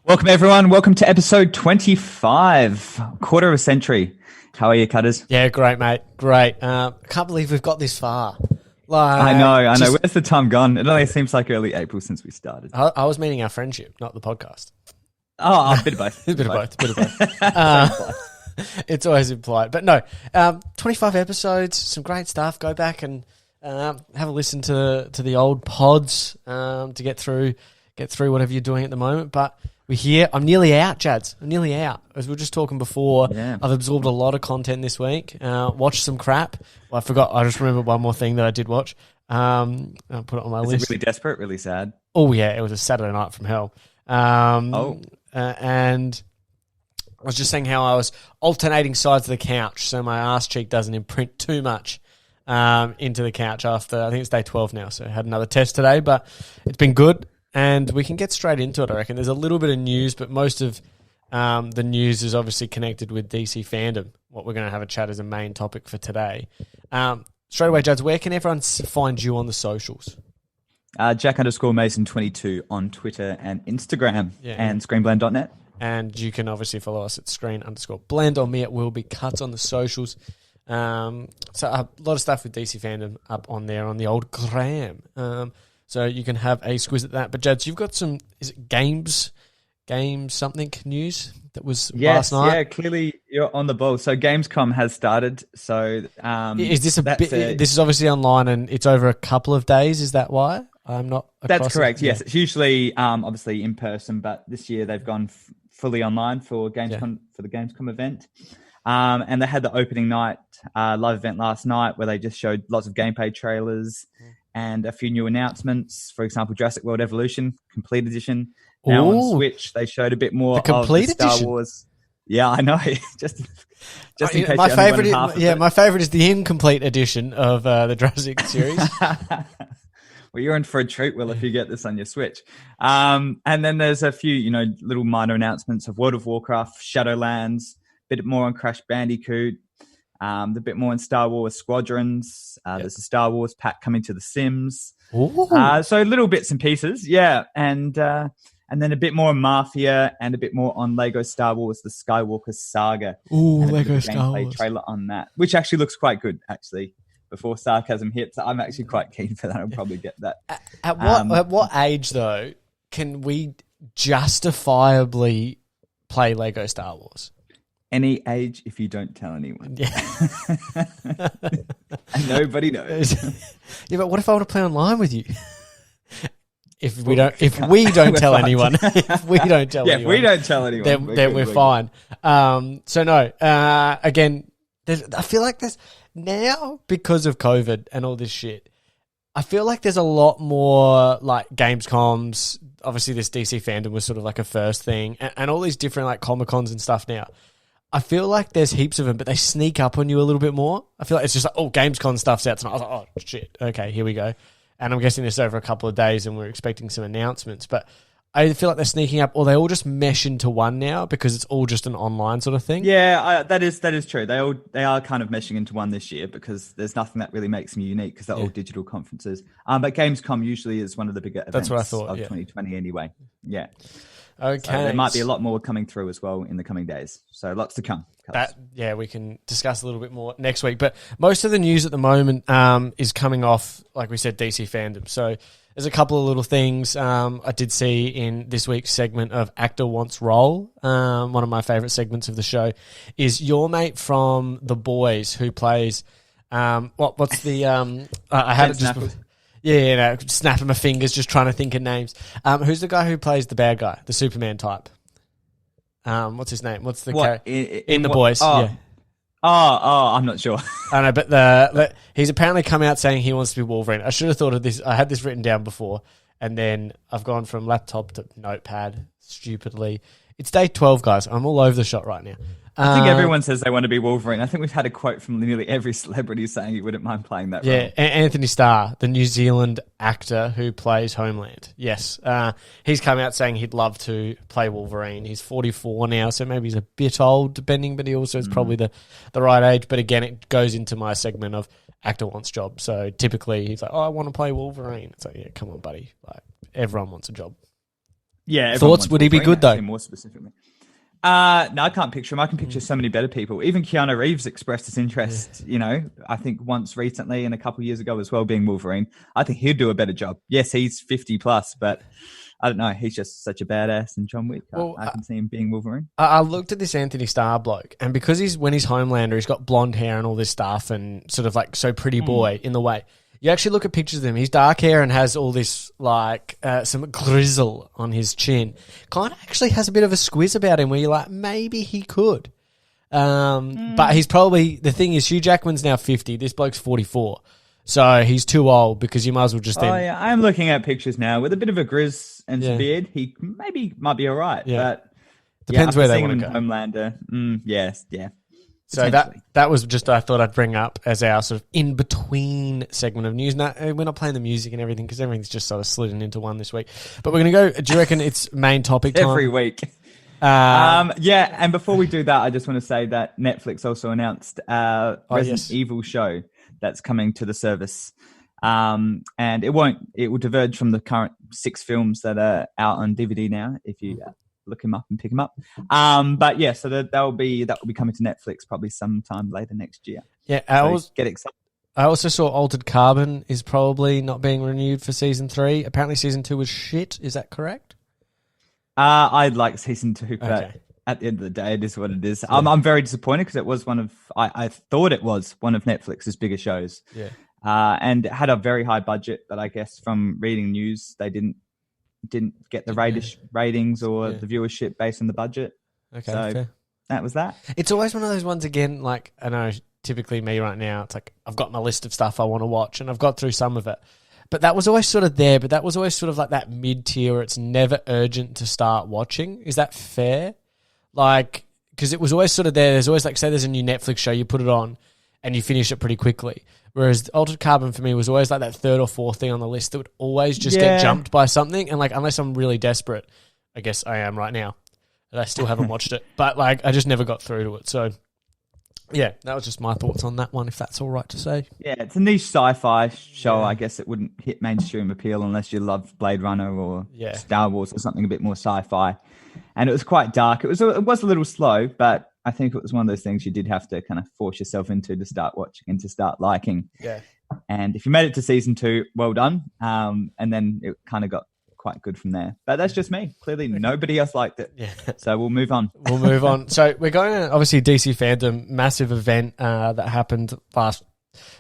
Welcome, everyone. Welcome to episode 25, quarter of a century. How are you, Cutters? Yeah, great, mate. Great. I can't believe we've got this far. I know. Where's the time gone? It only seems like early April since we started. I was meaning our friendship, not the podcast. Oh, a bit of both. A bit of both. It's always implied. But no, 25 episodes, some great stuff. Go back and have a listen to the old pods to get through whatever you're doing at the moment. But we're here. I'm nearly out, Jads. I'm nearly out. As we were just talking before, Yeah. I've absorbed a lot of content this week. Watched some crap. Well, I forgot. I just remembered one more thing that I did watch. I'll put it on my Is list. it really desperate? Really sad? Oh, yeah. It was a Saturday night from hell. And I was just saying how I was alternating sides of the couch so my ass cheek doesn't imprint too much into the couch after, I think it's day 12 now, so I had another test today, but it's been good. And we can get straight into it, I reckon. There's a little bit of news, but most of the news is obviously connected with DC Fandom, what we're going to have a chat as a main topic for today. Straight away, Juds, where can everyone find you on the socials? Jack_Mason22 on Twitter and Instagram and Screenblend.net. And you can obviously follow us at Screen_Blend, or me at Will Be Cuts on the socials. So a lot of stuff with DC Fandom up on there on the old gram. So you can have a squiz at that. But, Jads, you've got some, is it games something news that was last night? Yeah, clearly you're on the ball. So Gamescom has started. So is this this is obviously online and it's over a couple of days. Is that why I'm not across? That's correct, yes. It's usually obviously in person, but this year they've gone fully online for Gamescom, for the Gamescom event. And they had the opening night live event last night where they just showed lots of gameplay trailers and a few new announcements. For example, Jurassic World Evolution Complete Edition. Now on Switch, they showed a bit more of the Star Wars. Yeah, I know. just in case my favorite, my favorite is the incomplete edition of the Jurassic series. Well, you're in for a treat, Will, if you get this on your Switch. And then there's a few, little minor announcements of World of Warcraft, Shadowlands, a bit more on Crash Bandicoot, a bit more on Star Wars Squadrons. There's a Star Wars pack coming to The Sims. So little bits and pieces, yeah. And then a bit more on Mafia and a bit more on Lego Star Wars, The Skywalker Saga. Lego Star Wars. Trailer on that, which actually looks quite good, actually. Before sarcasm hits, I'm actually quite keen for that. I'll probably get that. At what age, though, can we justifiably play Lego Star Wars? Any age if you don't tell anyone. Yeah. And nobody knows. Yeah, but what if I want to play online with you? If we don't tell anyone, if we don't tell anyone, then we're fine. So no, again, I feel like there's now, because of COVID and all this shit, I feel like there's a lot more like Gamescoms. Obviously, this DC Fandom was sort of like a first thing, and all these different like Comic Cons and stuff now. I feel like there's heaps of them, but they sneak up on you a little bit more. I feel like it's just like, Gamescom stuff's out tonight. I was like, oh, shit. Okay, here we go. And I'm guessing this over a couple of days and we're expecting some announcements. But I feel like they're sneaking up, or they all just mesh into one now because it's all just an online sort of thing. Yeah, that is true. They are kind of meshing into one this year because there's nothing that really makes them unique because they're all digital conferences. But Gamescom usually is one of the bigger events That's what I thought, of 2020 anyway. Yeah. Okay. So there might be a lot more coming through as well in the coming days. So lots to come. We can discuss a little bit more next week. But most of the news at the moment is coming off, like we said, DC Fandom. So there's a couple of little things I did see in this week's segment of Actor Wants Role. One of my favourite segments of the show is your mate from The Boys who plays what's the I had it just. Yeah, snapping my fingers, just trying to think of names. Who's the guy who plays the bad guy, the Superman type? What's his name? What's the character in The Boys? Yeah. I'm not sure. I know, but he's apparently come out saying he wants to be Wolverine. I should have thought of this. I had this written down before, and then I've gone from laptop to notepad stupidly. It's day 12, guys. I'm all over the shot right now. I think everyone says they want to be Wolverine. I think we've had a quote from nearly every celebrity saying he wouldn't mind playing that role. Yeah, Anthony Starr, the New Zealand actor who plays Homeland. Yes, he's come out saying he'd love to play Wolverine. He's 44 now, so maybe he's a bit old, depending, but he also is probably the right age. But again, it goes into my segment of actor wants job. So typically he's like, I want to play Wolverine. It's like, yeah, come on, buddy. Like, everyone wants a job. Yeah. Thoughts? Would he be good though? More specifically. No, I can't picture him. I can picture so many better people. Even Keanu Reeves expressed his interest, I think once recently and a couple of years ago as well, being Wolverine. I think he'd do a better job. Yes, he's 50 plus, but I don't know. He's just such a badass in John Wick. I can see him being Wolverine. I looked at this Anthony Starr bloke, and because when he's Homelander, he's got blonde hair and all this stuff and sort of like so pretty boy in the way. You actually look at pictures of him. He's dark hair and has all this like some grizzle on his chin. Kind of actually has a bit of a squiz about him where you're like, maybe he could. But he's probably, the thing is, Hugh Jackman's now 50. This bloke's 44. So he's too old because you might as well just... yeah, I'm looking at pictures now. With a bit of a grizz and some beard, he might be all right. Yeah. But depends where they want to go. Homelander, yes, yeah. So that was just, I thought I'd bring up as our sort of in-between segment of news. No, we're not playing the music and everything because everything's just sort of slidden into one this week. But we're going to go, do you reckon it's main topic time? Every week. And before we do that, I just want to say that Netflix also announced Resident Evil show that's coming to the service. And it will diverge from the current 6 films that are out on DVD now, if you... look him up and pick him up. But yeah, so that will be coming to Netflix probably sometime later next year. Yeah, get excited. I also saw Altered Carbon is probably not being renewed for season 3. Apparently season 2 was shit. Is that correct? I'd like season 2, but at the end of the day, it is what it is. Yeah. I'm very disappointed because it was I thought it was one of Netflix's bigger shows. Yeah. And it had a very high budget, but I guess from reading news, they didn't get the ratings or the viewership based on the budget. Okay, so fair. That was that. It's always one of those ones again, like I know typically me right now, it's like I've got my list of stuff I want to watch and I've got through some of it. But that was always sort of there, but that was always sort of like that mid-tier where it's never urgent to start watching. Is that fair? Like, because it was always sort of there. There's always like, say there's a new Netflix show, you put it on and you finish it pretty quickly. Whereas Altered Carbon for me was always like that 3rd or 4th thing on the list that would always just get jumped by something. And like, unless I'm really desperate, I guess I am right now, and I still haven't watched it. But like, I just never got through to it. So yeah, that was just my thoughts on that one, if that's all right to say. Yeah, it's a niche sci-fi show. I guess it wouldn't hit mainstream appeal unless you love Blade Runner or Star Wars or something a bit more sci-fi. And it was quite dark. It was a little slow, but I think it was one of those things you did have to kind of force yourself into to start watching and to start liking. Yeah. And if you made it to season 2, well done. And then it kind of got quite good from there. But that's just me. Clearly nobody else liked it. Yeah. So we'll move on. So we're going to, obviously, DC Fandome, massive event that happened last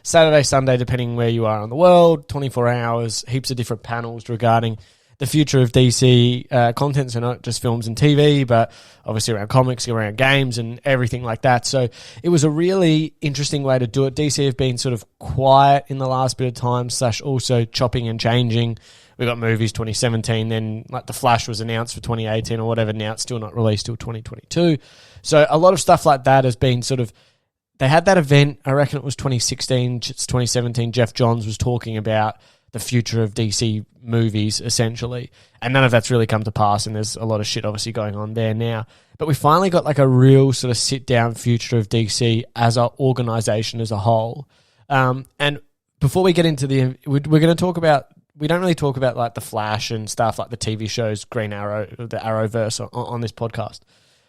Saturday, Sunday, depending where you are in the world, 24 hours, heaps of different panels regarding the future of DC content, so not just films and TV, but obviously around comics, around games and everything like that. So it was a really interesting way to do it. DC have been sort of quiet in the last bit of time, / also chopping and changing. We got movies 2017, then like The Flash was announced for 2018 or whatever, now it's still not released till 2022. So a lot of stuff like that has been sort of, they had that event, I reckon it was 2016, 2017, Jeff Johns was talking about the future of DC movies, essentially. And none of that's really come to pass, and there's a lot of shit obviously going on there now. But we finally got like a real sort of sit-down future of DC as our organisation as a whole. And before we get into we're going to talk about, we don't really talk about like The Flash and stuff like the TV shows, Green Arrow, the Arrowverse on this podcast.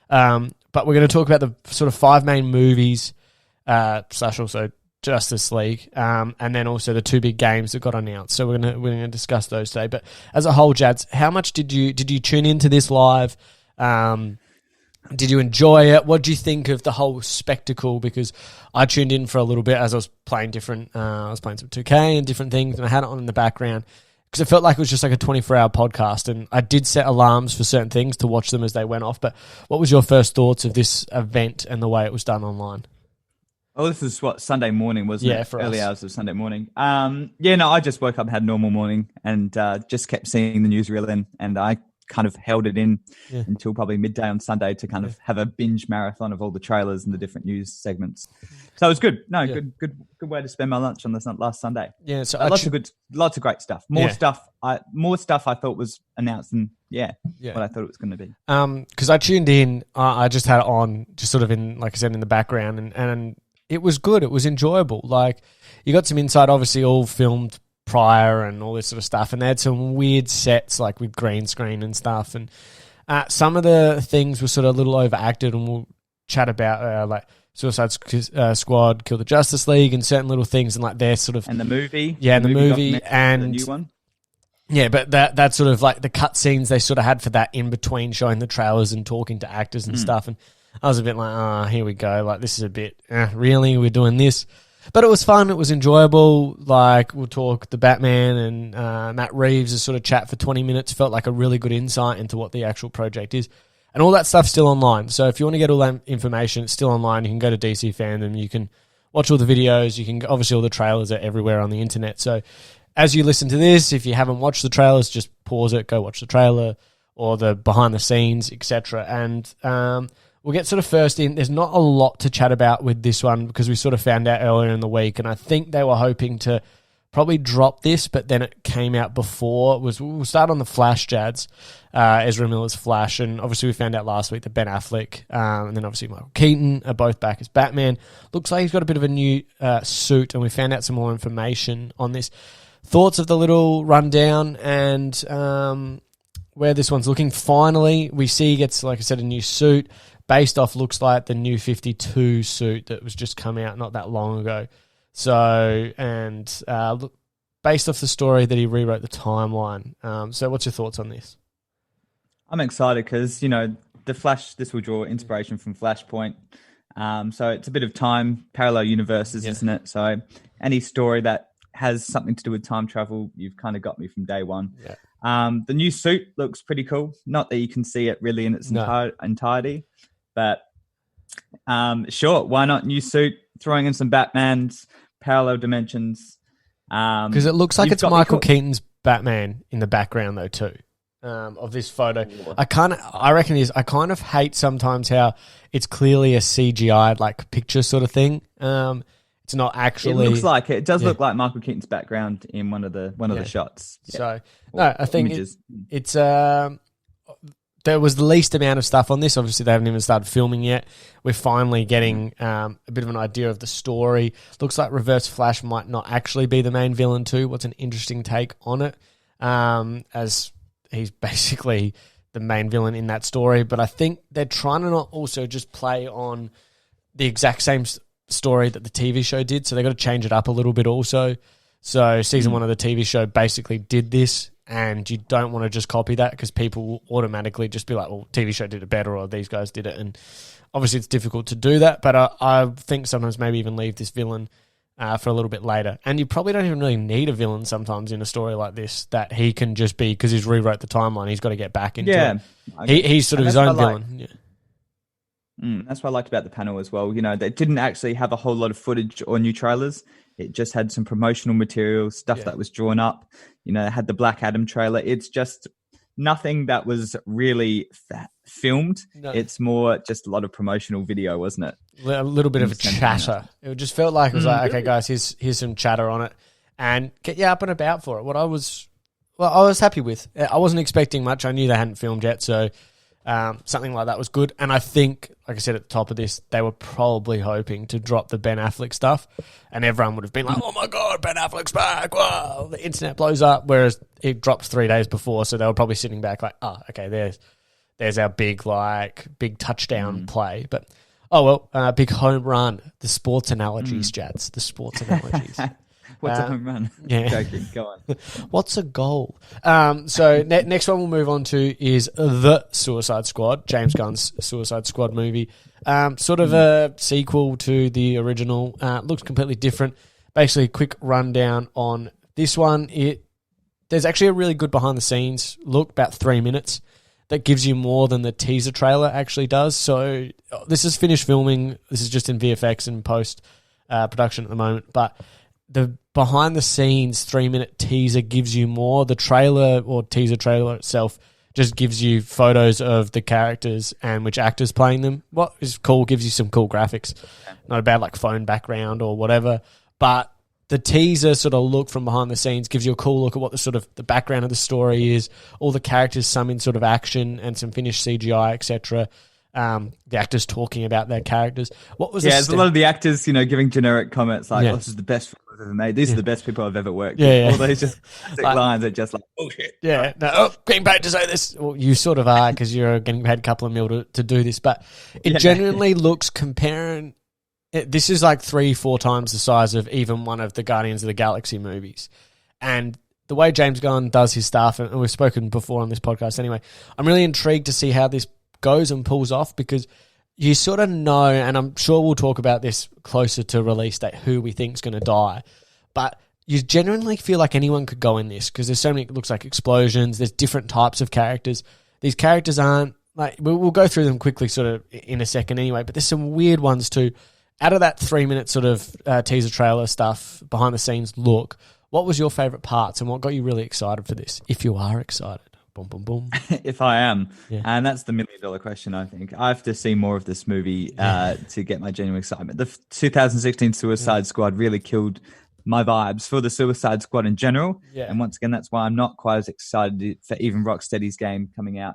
But we're going to talk about the sort of 5 main movies, / also Justice League, and then also the 2 big games that got announced. So we're gonna discuss those today. But as a whole, Jads, how much did you tune into this live? Did you enjoy it? What do you think of the whole spectacle? Because I tuned in for a little bit as I was playing I was playing some 2K and different things, and I had it on in the background because it felt like it was just like a 24-hour podcast. And I did set alarms for certain things to watch them as they went off. But what was your first thoughts of this event and the way it was done online? Oh, this is Sunday morning, wasn't it? For early us. Hours of Sunday morning. I just woke up, had a normal morning, and just kept seeing the newsreel in, and I kind of held it in until probably midday on Sunday to kind of have a binge marathon of all the trailers and the different news segments. So it was good. Good way to spend my lunch on this last Sunday. Yeah, so lots of great stuff. More stuff I thought was announced than what I thought it was going to be. Because I tuned in, I just had it on, just sort of in, like I said, in the background, and it was good. It was enjoyable. Like, you got some insight, obviously all filmed prior and all this sort of stuff. And they had some weird sets like with green screen and stuff. And some of the things were sort of a little overacted, and we'll chat about like Suicide Squad, Kill the Justice League, and certain little things, and like their sort of and the movie, the movie, and the new one. Yeah, but that sort of like the cut scenes they sort of had for that in between showing the trailers and talking to actors and stuff. And I was a bit like, here we go. Like, this is a bit, really? We're doing this? But it was fun. It was enjoyable. Like, we'll talk the Batman and Matt Reeves' sort of chat for 20 minutes. Felt like a really good insight into what the actual project is. And all that stuff's still online. So if you want to get all that information, it's still online. You can go to DC Fandom. You can watch all the videos. You can, obviously, all the trailers are everywhere on the internet. So as you listen to this, if you haven't watched the trailers, just pause it, go watch the trailer or the behind the scenes, etc. And we'll get sort of first in. There's not a lot to chat about with this one because we sort of found out earlier in the week, and I think they were hoping to probably drop this, but then it came out before. We'll start on the Flash, Jads, Ezra Miller's Flash, and obviously we found out last week that Ben Affleck and then obviously Michael Keaton are both back as Batman. Looks like he's got a bit of a new suit, and we found out some more information on this. Thoughts of the little rundown and where this one's looking. Finally, we see he gets, like I said, a new suit based off, looks like the new 52 suit that was just come out not that long ago. So, and based off the story that he rewrote the timeline. So what's your thoughts on this? I'm excited because, the Flash, this will draw inspiration from Flashpoint. So it's a bit of time, parallel universes, isn't it? So any story that has something to do with time travel, you've kind of got me from day one. Yeah. The new suit looks pretty cool. Not that you can see it really in its entirety, but sure, why not new suit? Throwing in some Batmans, parallel dimensions. Because it looks like it's Michael Keaton's Batman in the background though too. Of this photo, I kind of hate sometimes how it's clearly a CGI like picture sort of thing. It's not actually. It looks like it. It does look like Michael Keaton's background in one of the shots. Yeah. So no, I think it's there was the least amount of stuff on this. Obviously, they haven't even started filming yet. We're finally getting a bit of an idea of the story. Looks like Reverse Flash might not actually be the main villain too. What's an interesting take on it, as he's basically the main villain in that story. But I think they're trying to not also just play on the exact same story that the TV show did, so they got to change it up a little bit also. So season 1 of the TV show basically did this, and you don't want to just copy that because people will automatically just be like, well, TV show did it better or these guys did it. And obviously it's difficult to do that, but I think sometimes maybe even leave this villain for a little bit later. And you probably don't even really need a villain sometimes in a story like this, that he can just be, because he's rewrote the timeline, he's got to get back into it. He's sort of his own villain. That's what I liked about the panel as well. They didn't actually have a whole lot of footage or new trailers. It just had some promotional material, stuff that was drawn up. It had the Black Adam trailer. It's just nothing that was really filmed. No. It's more just a lot of promotional video, wasn't it? A little bit of a chatter. It just felt like it was like, okay, guys, here's some chatter on it, and get you up and about for it. I was happy with. I wasn't expecting much. I knew they hadn't filmed yet, so something like that was good. And I think, like I said at the top of this, they were probably hoping to drop the Ben Affleck stuff, and everyone would have been like, oh my God, Ben Affleck's back. Wow, the internet blows up. Whereas it drops 3 days before, so they were probably sitting back like, oh, okay, there's our big touchdown play. But, big home run. The sports analogies, Jads. The sports analogies. What's a home run? Yeah. Joking. Go on. What's a goal? So next one we'll move on to is The Suicide Squad, James Gunn's Suicide Squad movie. Sort of a sequel to the original. Looks completely different. Basically, a quick rundown on this one. There's actually a really good behind-the-scenes look, about 3 minutes, that gives you more than the teaser trailer actually does. So this is finished filming. This is just in VFX and post-production at the moment. But the behind-the-scenes 3-minute teaser gives you more. The trailer or teaser trailer itself just gives you photos of the characters and which actors playing them. What is cool, gives you some cool graphics. Not a bad like phone background or whatever. But the teaser sort of look from behind the scenes gives you a cool look at what the background of the story is. All the characters, some in sort of action and some finished CGI, etc. The actors talking about their characters. What was there's a lot of the actors, giving generic comments like, this is the best film than they. These are the best people I've ever worked with. All those just classic lines are just like, oh shit. Yeah. No, getting paid to say this. Well, you sort of are because you're getting paid a couple of mil to do this. But it genuinely looks comparing. This is like 3-4 times the size of even one of the Guardians of the Galaxy movies. And the way James Gunn does his stuff, and we've spoken before on this podcast anyway, I'm really intrigued to see how this goes and pulls off because you sort of know, and I'm sure we'll talk about this closer to release date, who we think is going to die. But you genuinely feel like anyone could go in this because there's so many, it looks like explosions, there's different types of characters. These characters aren't, like, we'll go through them quickly sort of in a second anyway, but there's some weird ones too. Out of that 3-minute sort of teaser trailer stuff, behind the scenes look, what was your favourite parts and what got you really excited for this, if you are excited? Boom, boom, boom. If I am. Yeah. And that's the $1 million question, I think. I have to see more of this movie to get my genuine excitement. The 2016 Suicide Squad really killed my vibes for the Suicide Squad in general. Yeah. And once again, that's why I'm not quite as excited for even Rocksteady's game coming out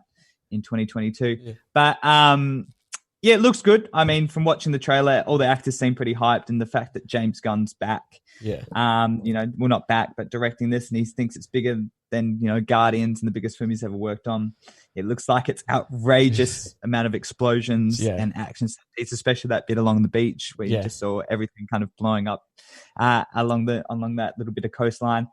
in 2022. Yeah. But yeah, it looks good. I mean, from watching the trailer, all the actors seem pretty hyped, and the fact that James Gunn's back. Yeah. Well, not back, but directing this, and he thinks it's bigger than, Guardians and the biggest film he's ever worked on. It looks like it's outrageous amount of explosions and action. It's especially that bit along the beach where you just saw everything kind of blowing up along that little bit of coastline.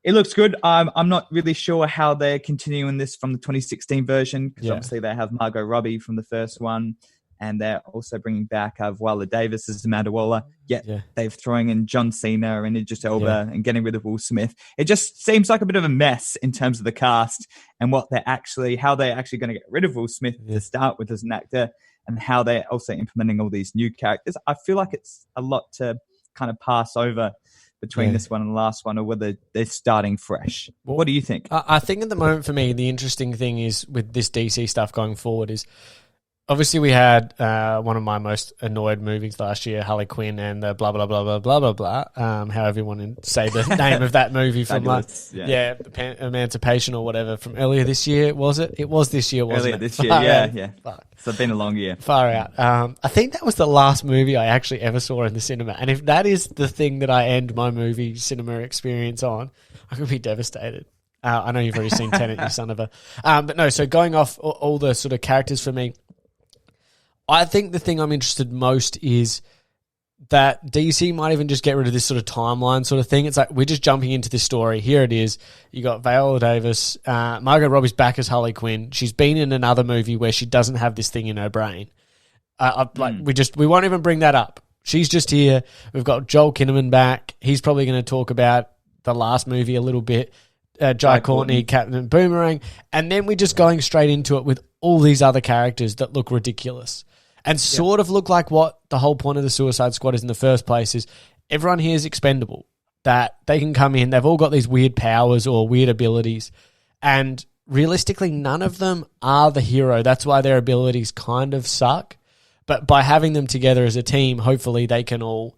It looks good. I'm not really sure how they're continuing this from the 2016 version because obviously they have Margot Robbie from the first one. And they're also bringing back Viola Davis as Amanda Waller. They've throwing in John Cena and Idris Elba and getting rid of Will Smith. It just seems like a bit of a mess in terms of the cast and how they're actually going to get rid of Will Smith to start with as an actor, and how they're also implementing all these new characters. I feel like it's a lot to kind of pass over between this one and the last one, or whether they're starting fresh. What do you think? I think at the moment for me, the interesting thing is with this DC stuff going forward is, obviously, we had one of my most annoyed movies last year, Harley Quinn and the blah, blah, blah, blah, blah, blah, blah. However you want to say the name of that movie from Emancipation or whatever from earlier this year, was it? It was this year, wasn't it? This year, yeah. Fuck. So it's been a long year. Far out. I think that was the last movie I actually ever saw in the cinema. And if that is the thing that I end my movie cinema experience on, I could be devastated. I know you've already seen Tenet, you son of a... But no, so going off all the sort of characters for me, I think the thing I'm interested most is that DC might even just get rid of this sort of timeline sort of thing. It's like, we're just jumping into this story. Here it is. You got Viola Davis. Margot Robbie's back as Harley Quinn. She's been in another movie where she doesn't have this thing in her brain. We won't even bring that up. She's just here. We've got Joel Kinnaman back. He's probably going to talk about the last movie a little bit. Jai Courtney, Captain Boomerang. And then we're just going straight into it with all these other characters that look ridiculous. And sort of look like what the whole point of the Suicide Squad is in the first place is everyone here is expendable. That they can come in, they've all got these weird powers or weird abilities. And realistically, none of them are the hero. That's why their abilities kind of suck. But by having them together as a team, hopefully they can all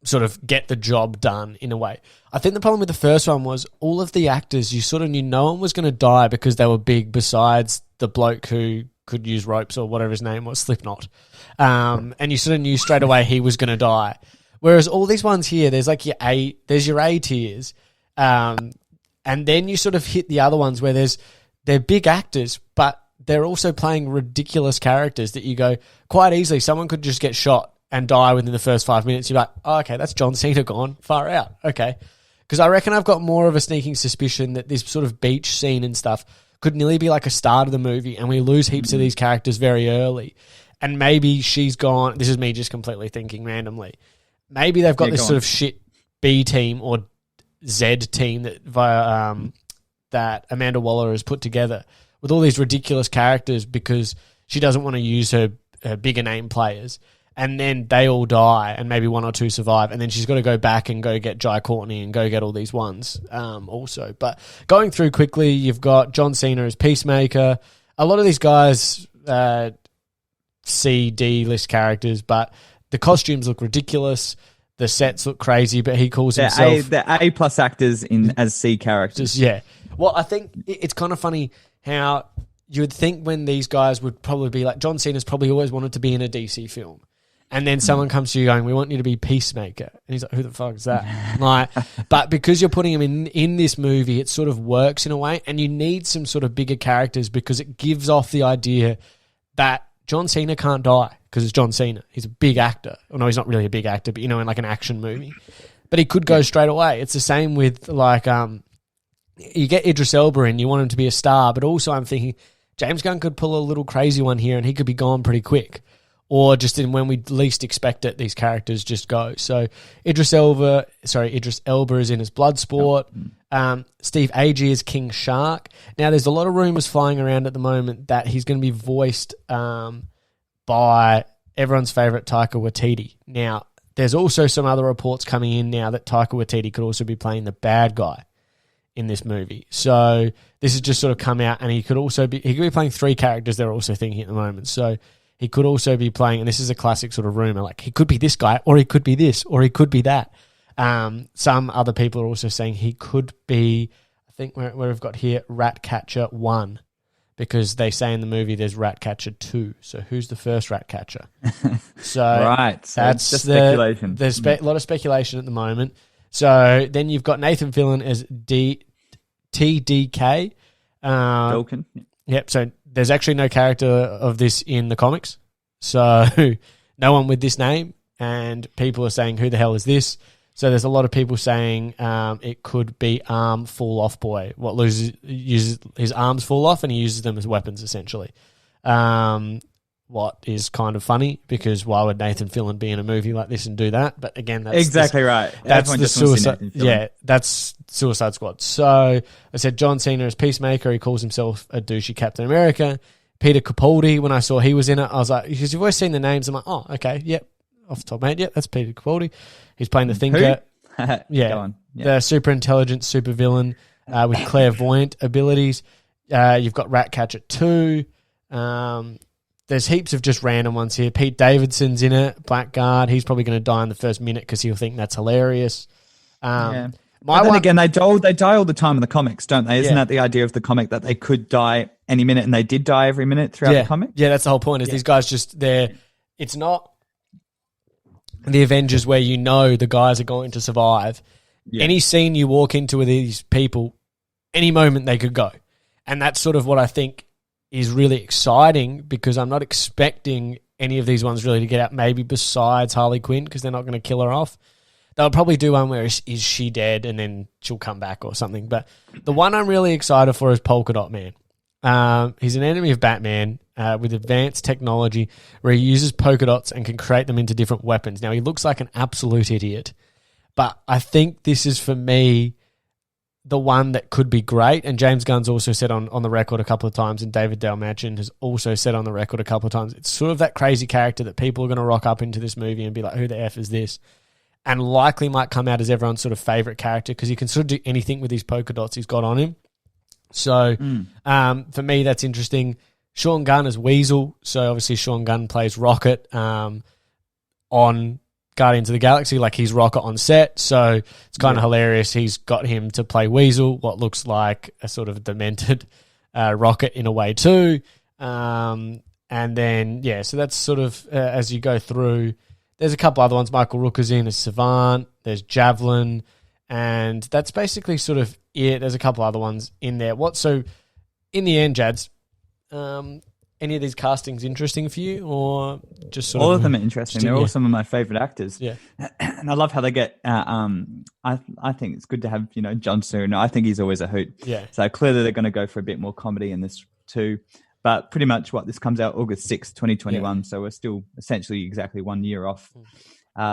sort of get the job done in a way. I think the problem with the first one was all of the actors, you sort of knew no one was going to die because they were big besides the bloke who could use ropes or whatever his name was, Slipknot. And you sort of knew straight away he was going to die. Whereas all these ones here, there's like your A tiers. And then you sort of hit the other ones where they're big actors, but they're also playing ridiculous characters that you go, quite easily, someone could just get shot and die within the first 5 minutes. You're like, oh, okay, that's John Cena gone. Far out. Okay. Because I reckon I've got more of a sneaking suspicion that this sort of beach scene and stuff could nearly be like a start of the movie and we lose heaps of these characters very early. And maybe she's gone. This is me just completely thinking randomly. Maybe they've got this sort of shit B team or Z team that Amanda Waller has put together with all these ridiculous characters because she doesn't want to use her bigger name players. And then they all die and maybe one or two survive. And then she's got to go back and go get Jai Courtney and go get all these ones also. But going through quickly, you've got John Cena as Peacemaker. A lot of these guys C, D list characters, but the costumes look ridiculous. The sets look crazy, but he calls himself... They're A+ actors as C characters. Yeah. Well, I think it's kind of funny how you would think when these guys would probably be like... John Cena's probably always wanted to be in a DC film. And then someone comes to you going, we want you to be Peacemaker. And he's like, who the fuck is that? Like, but because you're putting him in this movie, it sort of works in a way. And you need some sort of bigger characters because it gives off the idea that John Cena can't die because it's John Cena. He's a big actor. Well, no, he's not really a big actor, but in like an action movie. But he could go straight away. It's the same with like, you get Idris Elba in, you want him to be a star, but also I'm thinking James Gunn could pull a little crazy one here and he could be gone pretty quick. Or just in when we least expect it, these characters just go. So Idris Elba is in as Bloodsport. Steve Agee is King Shark. Now, there's a lot of rumors flying around at the moment that he's going to be voiced by everyone's favorite Taika Waititi. Now, there's also some other reports coming in now that Taika Waititi could also be playing the bad guy in this movie. So this has just sort of come out, and he could be playing 3 characters they're also thinking at the moment. So he could also be playing, and this is a classic sort of rumor, like he could be this guy, or he could be this, or he could be that. Some other people are also saying he could be, I think where we've got here, Ratcatcher 1, because they say in the movie there's Ratcatcher 2. So who's the first Ratcatcher? So right, so that's just speculation. There's a lot of speculation at the moment. So then you've got Nathan Fillion as TDK. Dolkin. Yep, so there's actually no character of this in the comics. So no one with this name, and people are saying, who the hell is this? So there's a lot of people saying it could be Arm Fall Off Boy. Uses his arms fall off and he uses them as weapons, essentially. What is kind of funny, because why would Nathan Fillion be in a movie like this and do that? But again, that's exactly right. That's the Suicide. Yeah, that's Suicide Squad. So I said John Cena as Peacemaker. He calls himself a douchey Captain America. Peter Capaldi. When I saw he was in it, I was like, because you've always seen the names, I'm like, oh, okay, yep, off the top of my head, yep, that's Peter Capaldi. He's playing the Thinker. Yeah, go on. Yep. The super intelligent super villain with clairvoyant abilities. You've got Ratcatcher 2. There's heaps of just random ones here. Pete Davidson's in it, Blackguard. He's probably going to die in the first minute because he'll think that's hilarious. But then again, they die all the time in the comics, don't they? Isn't that the idea of the comic, that they could die any minute, and they did die every minute throughout the comic? Yeah, that's the whole point, is these guys just, it's not the Avengers where you know the guys are going to survive. Yeah. Any scene you walk into with these people, any moment they could go. And that's sort of what I think is really exciting, because I'm not expecting any of these ones really to get out, maybe besides Harley Quinn, because they're not going to kill her off. They'll probably do one where is she dead and then she'll come back or something. But the one I'm really excited for is Polka Dot Man. He's an enemy of Batman with advanced technology where he uses polka dots and can create them into different weapons. Now, he looks like an absolute idiot, but I think this is, for me, the one that could be great. And James Gunn's also said on the record a couple of times, and David Dalmatian has also said on the record a couple of times, it's sort of that crazy character that people are going to rock up into this movie and be like, who the F is this? And likely might come out as everyone's sort of favourite character, because he can sort of do anything with these polka dots he's got on him. So for me, that's interesting. Sean Gunn as Weasel. So obviously Sean Gunn plays Rocket on Guardians of the Galaxy, like he's Rocket on set, so it's kind of hilarious. He's got him to play Weasel, what looks like a sort of demented Rocket in a way too. And then, so that's sort of, as you go through, there's a couple other ones. Michael Rooker's in as Savant, there's Javelin, and that's basically sort of it. There's a couple other ones in there. So in the end, Jads, any of these castings interesting for you, or just sort all of them are interesting? They're all some of my favorite actors. Yeah, and I love how they get. I think it's good to have Jon Cena. I think he's always a hoot. Yeah. So clearly they're going to go for a bit more comedy in this too. But pretty much this comes out August 6th, 2021. Yeah. So we're still essentially exactly 1 year off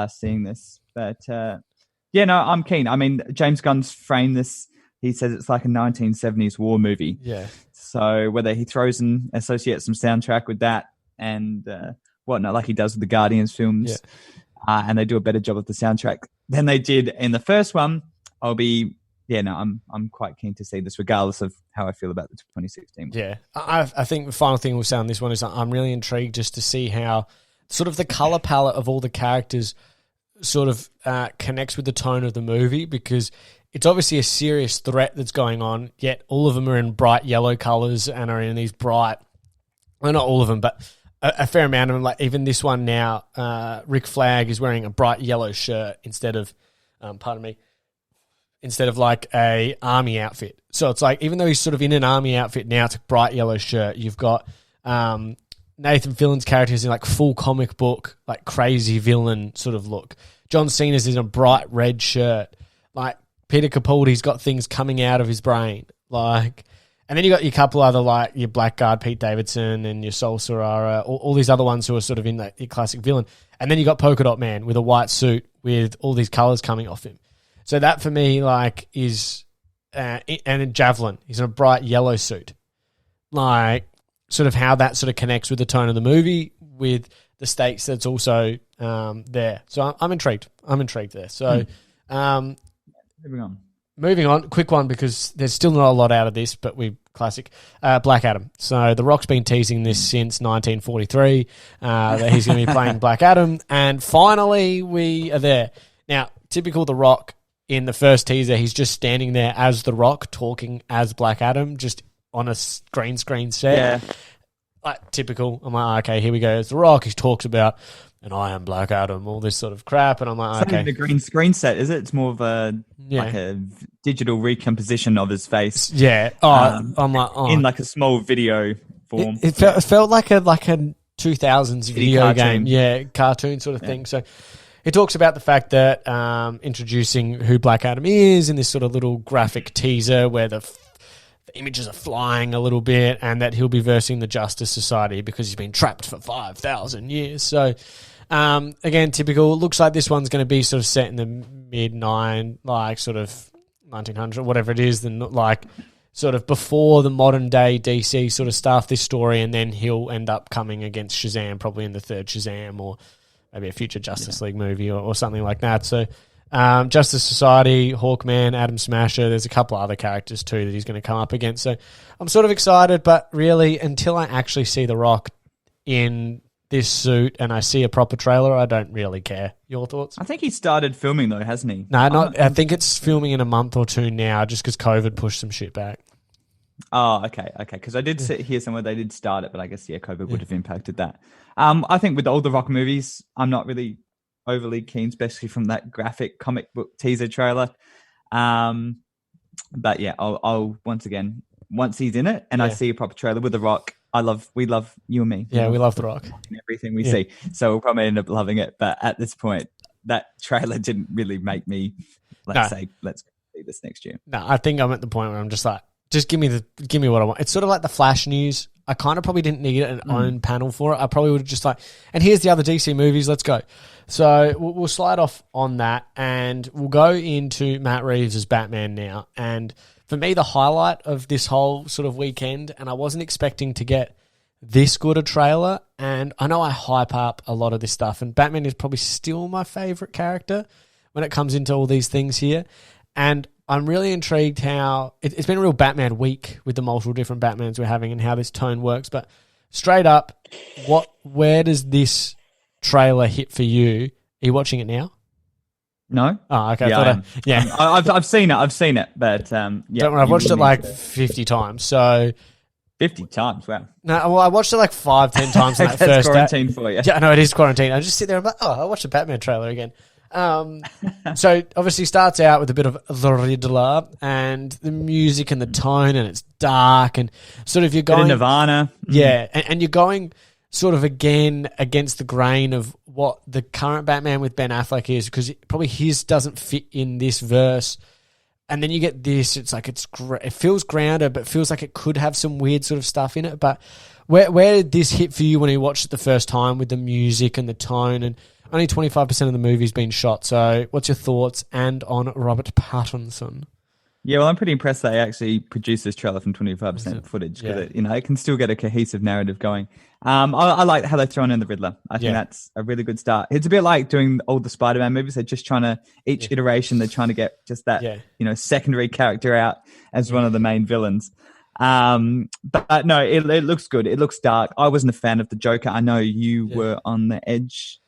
seeing this. But I'm keen. I mean, James Gunn's framed this. He says it's like a 1970s war movie. Yeah. So whether he throws and associates some soundtrack with that and whatnot, like he does with the Guardians films, and they do a better job of the soundtrack than they did in the first one, I'm quite keen to see this, regardless of how I feel about the 2016 one. Yeah. I think the final thing we'll say on this one is I'm really intrigued just to see how sort of the colour palette of all the characters sort of connects with the tone of the movie, because it's obviously a serious threat that's going on, yet all of them are in bright yellow colours and are in these bright, well, not all of them, but a fair amount of them. Like even this one now, Rick Flag is wearing a bright yellow shirt instead of, instead of like a army outfit. So it's like, even though he's sort of in an army outfit now, it's a bright yellow shirt. You've got Nathan Fillion's character is in like full comic book, like crazy villain sort of look. John Cena's in a bright red shirt. Like Peter Capaldi's got things coming out of his brain. Like, and then you got your couple other, like your Blackguard Pete Davidson and your Sol Serrara, all these other ones who are sort of in that your classic villain. And then you got Polka Dot Man with a white suit with all these colors coming off him. So that for me, like, is and in Javelin, he's in a bright yellow suit. Like, sort of how that sort of connects with the tone of the movie, with the stakes that's also there. So I'm intrigued. I'm intrigued there. So moving on, quick one because there's still not a lot out of this, but classic. Black Adam. So The Rock's been teasing this since 1943 that he's going to be playing Black Adam, and finally we are there. Now, typical The Rock. In the first teaser, he's just standing there as The Rock, talking as Black Adam, just on a green screen set. Yeah. Like, typical. I'm like, okay, here we go. It's The Rock. He talks about, and I am Black Adam, all this sort of crap. And I'm like, okay. It's not even a green screen set, is it? It's more of like a digital recomposition of his face. Yeah. I'm like, in like a small video form. It felt like a 2000s video game. Yeah, cartoon sort of thing. So he talks about the fact that introducing who Black Adam is in this sort of little graphic teaser where the images are flying a little bit, and that he'll be versing the Justice Society because he's been trapped for 5,000 years. So, again, typical. It looks like this one's going to be sort of set in the like sort of 1900, whatever it is, then like sort of before the modern day DC sort of stuff, this story, and then he'll end up coming against Shazam probably in the third Shazam or maybe a future Justice League movie or something like that. So Justice Society, Hawkman, Atom Smasher, there's a couple of other characters too that he's going to come up against. So I'm sort of excited, but really until I actually see The Rock in this suit and I see a proper trailer, I don't really care. Your thoughts? I think he started filming though, hasn't he? No, I think it's filming in a month or two now just because COVID pushed some shit back. Oh, okay. Because I did hear somewhere they did start it, but I guess, COVID would have impacted that. I think with all the Rock movies, I'm not really overly keen, especially from that graphic comic book teaser trailer. But yeah, I'll once again, once he's in it and I see a proper trailer with The Rock, we love you and me. Yeah, we love The Rock. And everything we see. So we'll probably end up loving it. But at this point, that trailer didn't really make me, let's see this next year. No, I think I'm at the point where I'm just like, just give me what I want. It's sort of like the Flash news. I kind of probably didn't need an own panel for it. I probably would have just and here's the other DC movies, let's go. So we'll slide off on that and we'll go into Matt Reeves as Batman now. And for me, the highlight of this whole sort of weekend, and I wasn't expecting to get this good a trailer, and I know I hype up a lot of this stuff, and Batman is probably still my favorite character when it comes into all these things here. And I'm really intrigued how it's been a real Batman week with the multiple different Batmans we're having and how this tone works. But straight up, where does this trailer hit for you? Are you watching it now? No. Oh, okay. Yeah, I've seen it, but Don't worry, I've watched it like 50 times. So 50 times, wow. No, well, I watched it like 5-10 times in that That's first quarantine for you. Yeah, I know it is quarantine. I just sit there and I'm like, I watched the Batman trailer again. So obviously starts out with a bit of the Riddler and the music and the tone, and it's dark and sort of you're going Nirvana, and you're going sort of again against the grain of what the current Batman with Ben Affleck is, because probably his doesn't fit in this verse. And then you get this. It's like it feels grounded, but feels like it could have some weird sort of stuff in it. But where did this hit for you when you watched it the first time with the music and the tone? And only 25% of the movie's been shot. So what's your thoughts and on Robert Pattinson? Yeah, well, I'm pretty impressed they actually produced this trailer from 25% footage because it can still get a cohesive narrative going. I like how they've thrown in the Riddler. I think that's a really good start. It's a bit like doing all the Spider-Man movies. They're just trying to, each iteration, they're trying to get just that, secondary character out as one of the main villains. But no, it looks good. It looks dark. I wasn't a fan of the Joker. I know you were on the edge.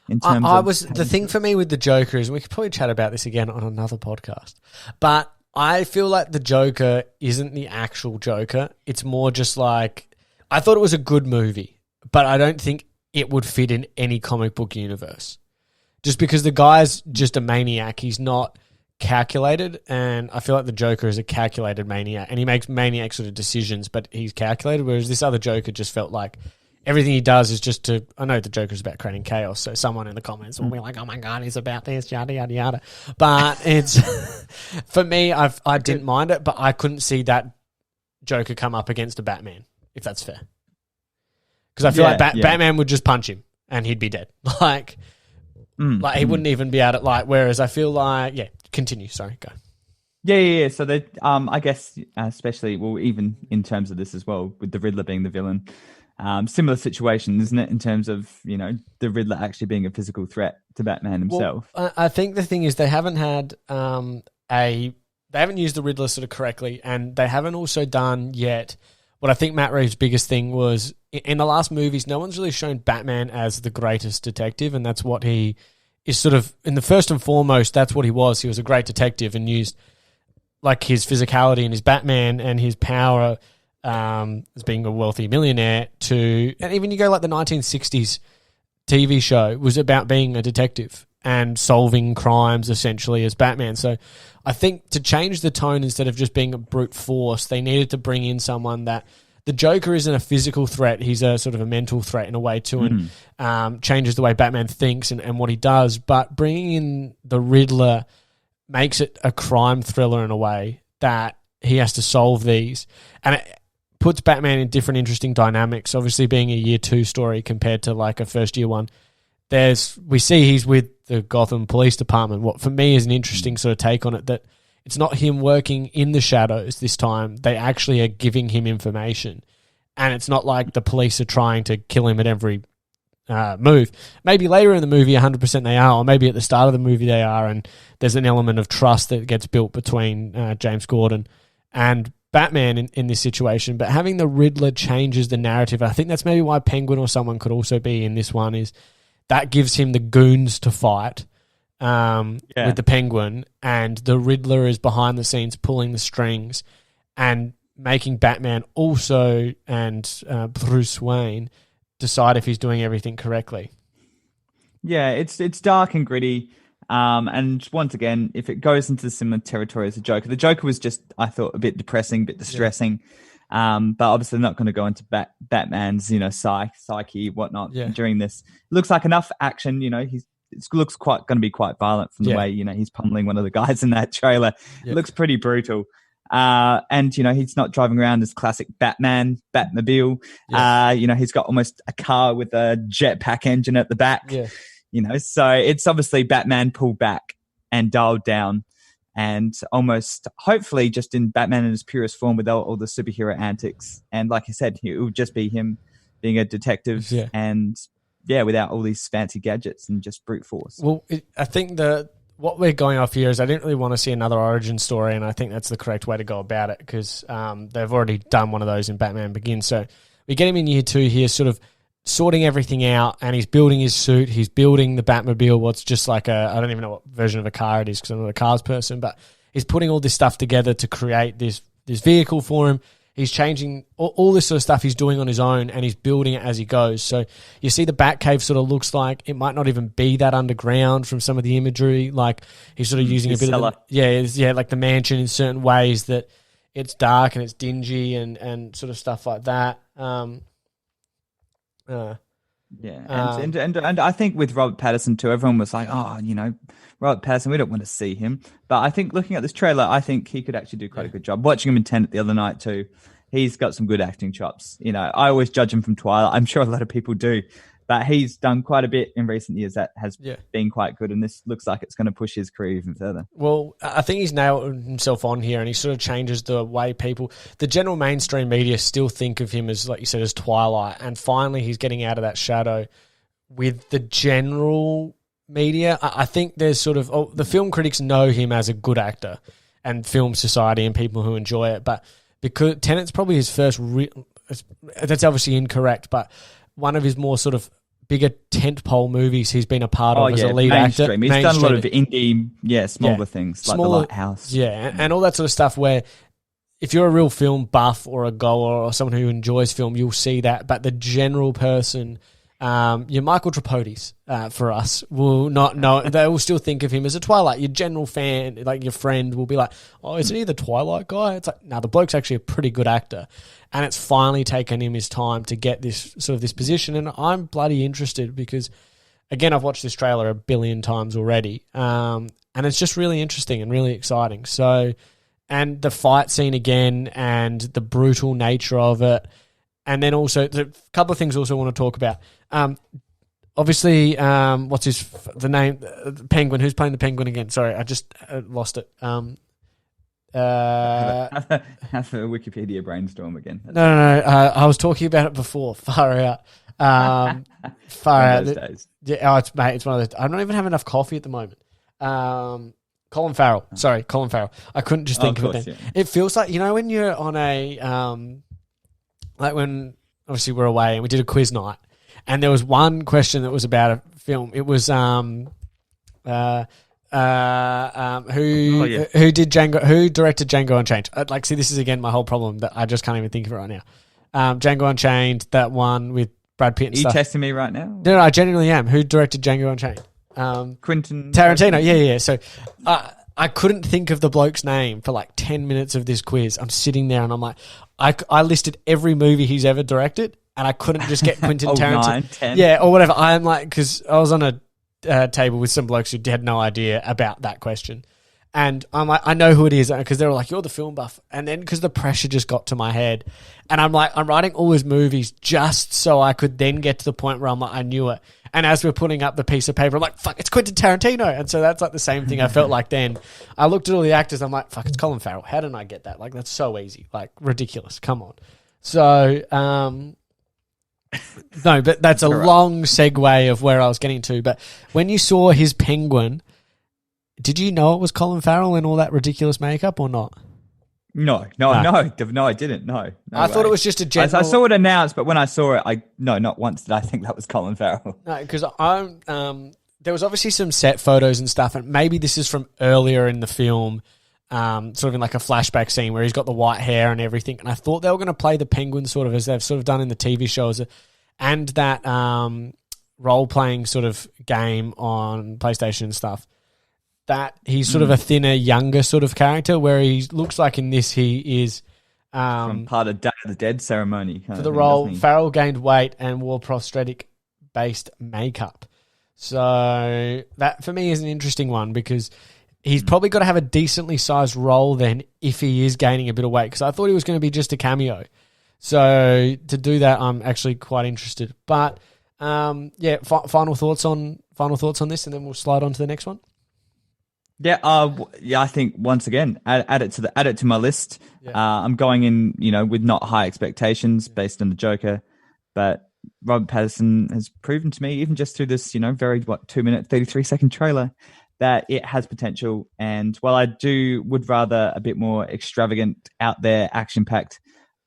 The thing for me with the Joker is, we could probably chat about this again on another podcast, but I feel like the Joker isn't the actual Joker. It's more just like, I thought it was a good movie. but I don't think it would fit in any comic book universe. Just because the guy's just a maniac. He's not calculated, and I feel like the Joker is a calculated maniac, and he makes maniac sort of decisions, but he's calculated, whereas this other Joker just felt like everything he does is just to... I know the Joker's about creating chaos, so someone in the comments will be like, oh my God, he's about this, yada, yada, yada. But it's... for me, I didn't mind it, but I couldn't see that Joker come up against a Batman, if that's fair. Because I feel like Batman would just punch him, and he'd be dead. Like he wouldn't even be able to... Like, whereas I feel like... Yeah, continue. Sorry, go. Yeah. So that I guess especially, well, even in terms of this as well, with the Riddler being the villain... similar situation, isn't it, in terms of, the Riddler actually being a physical threat to Batman himself? Well, I think the thing is they haven't had they haven't used the Riddler sort of correctly, and they haven't also done yet what I think Matt Reeves' biggest thing was in the last movies. No one's really shown Batman as the greatest detective, and that's what he is sort of in the first and foremost. That's what he was. He was a great detective and used like his physicality and his Batman and his power. As being a wealthy millionaire and even you go like the 1960s TV show was about being a detective and solving crimes essentially as Batman. So I think to change the tone, instead of just being a brute force, they needed to bring in someone that the Joker isn't a physical threat. He's a sort of a mental threat in a way too, and changes the way Batman thinks and what he does. But bringing in the Riddler makes it a crime thriller in a way that he has to solve these. And it puts Batman in different interesting dynamics, obviously being a year 2 story compared to like a first year one. We see he's with the Gotham Police Department. What for me is an interesting sort of take on it, that it's not him working in the shadows this time. They actually are giving him information. And it's not like the police are trying to kill him at every move. Maybe later in the movie 100% they are, or maybe at the start of the movie they are, and there's an element of trust that gets built between James Gordon and Batman in this situation. But having the Riddler changes the narrative. I think that's maybe why Penguin or someone could also be in this one, is that gives him the goons to fight with the Penguin, and the Riddler is behind the scenes pulling the strings and making Batman also and Bruce Wayne decide if he's doing everything correctly. Yeah, it's dark and gritty. And once again, if it goes into the similar territory as the Joker was just, I thought, a bit depressing, a bit distressing. But obviously not going to go into Batman's, psyche, whatnot during this. It looks like enough action, it looks going to be quite violent from the way, he's pummeling one of the guys in that trailer. It looks pretty brutal. And, he's not driving around this classic Batmobile. He's got almost a car with a jetpack engine at the back. Yeah. So it's obviously Batman pulled back and dialed down, and almost hopefully just in Batman in his purest form without all the superhero antics. And like I said, it would just be him being a detective and without all these fancy gadgets and just brute force. Well, I think what we're going off here is I didn't really want to see another origin story, and I think that's the correct way to go about it, because they've already done one of those in Batman Begins. So we get him in year 2 here, sort of sorting everything out, and he's building his suit. He's building the Batmobile. What's just like I don't even know what version of a car it is because I'm not a cars person, but he's putting all this stuff together to create this vehicle for him. He's changing all this sort of stuff he's doing on his own, and he's building it as he goes. So you see the Batcave sort of looks like it might not even be that underground from some of the imagery. Like he's sort of using a bit of like the mansion in certain ways that it's dark and it's dingy and sort of stuff like that. And I think with Robert Pattinson too, everyone was like, Robert Pattinson, we don't want to see him. But I think looking at this trailer, I think he could actually do quite a good job. Watching him in Tenet the other night too, he's got some good acting chops. I always judge him from Twilight. I'm sure a lot of people do. But he's done quite a bit in recent years that has been quite good, and this looks like it's going to push his career even further. Well, I think he's nailed himself on here, and he sort of changes the way the general mainstream media still think of him as, like you said, as Twilight, and finally he's getting out of that shadow with the general media. I think there's sort of... the film critics know him as a good actor, and film society and people who enjoy it, but because Tenet's probably his first... that's obviously incorrect, but one of his more sort of bigger tentpole movies he's been a part of as a lead actor. He's done a lot of indie, smaller things like The Lighthouse. Yeah, and all that sort of stuff where if you're a real film buff or a goer or someone who enjoys film, you'll see that. But the general person, your Michael Tripodi's for us will not know. They will still think of him as a Twilight. Your general fan, like your friend, will be like, "Oh, isn't he the Twilight guy?" It's like, no, the bloke's actually a pretty good actor, and it's finally taken him his time to get this position. And I'm bloody interested because, again, I've watched this trailer a billion times already, and it's just really interesting and really exciting. So. And the fight scene again, and the brutal nature of it, and then also a couple of things also want to talk about. Obviously, what's the name? Penguin. Who's playing the Penguin again? Sorry, I just lost it. Have a Wikipedia brainstorm again. No. I was talking about it before. Far out. Far out. Yeah, it's one of those. I don't even have enough coffee at the moment. Colin Farrell. Sorry, Colin Farrell. I couldn't just think of it then. Yeah. It feels like, when you're on a, like when obviously we're away and we did a quiz night and there was one question that was about a film. It was, who directed Django Unchained? See, this is again my whole problem that I just can't even think of it right now. Django Unchained, that one with Brad Pitt and stuff. Are you testing me right now? No, I genuinely am. Who directed Django Unchained? Quentin Tarantino. Yeah. So I couldn't think of the bloke's name for like 10 minutes of this quiz. I'm sitting there and I'm like, I listed every movie he's ever directed and I couldn't just get Quentin Tarantino. 9, 10. Yeah, or whatever. I'm like, because I was on a table with some blokes who had no idea about that question. And I'm like, I know who it is because they were like, you're the film buff. And then because the pressure just got to my head. And I'm like, I'm writing all his movies just so I could then get to the point where I'm like, I knew it. And as we're putting up the piece of paper, I'm like, fuck, it's Quentin Tarantino. And so that's like the same thing I felt like then. I looked at all the actors. I'm like, fuck, it's Colin Farrell. How didn't I get that? Like, that's so easy. Like, ridiculous. Come on. So, no, but that's a long segue of where I was getting to. But when you saw his Penguin, did you know it was Colin Farrell in all that ridiculous makeup or not? No, I didn't. No I thought it was just a general. I saw it announced, but when I saw it, not once did I think that was Colin Farrell. No, because there was obviously some set photos and stuff, and maybe this is from earlier in the film, sort of in like a flashback scene where he's got the white hair and everything. And I thought they were going to play the Penguin sort of as they've sort of done in the TV shows, and that role-playing sort of game on PlayStation and stuff. That he's sort of a thinner, younger sort of character, where he looks like in this he is from part of Day of the Dead ceremony. For the role, Farrell gained weight and wore prosthetic-based makeup. So that for me is an interesting one because he's probably got to have a decently sized role then if he is gaining a bit of weight, because I thought he was going to be just a cameo. So to do that, I'm actually quite interested. But final thoughts on this, and then we'll slide on to the next one. Yeah, I think once again, add it to my list. Yeah. I'm going in, with not high expectations based on the Joker, but Robert Pattinson has proven to me, even just through this, very 2-minute, 33-second trailer, that it has potential. And while I would rather a bit more extravagant, out there, action-packed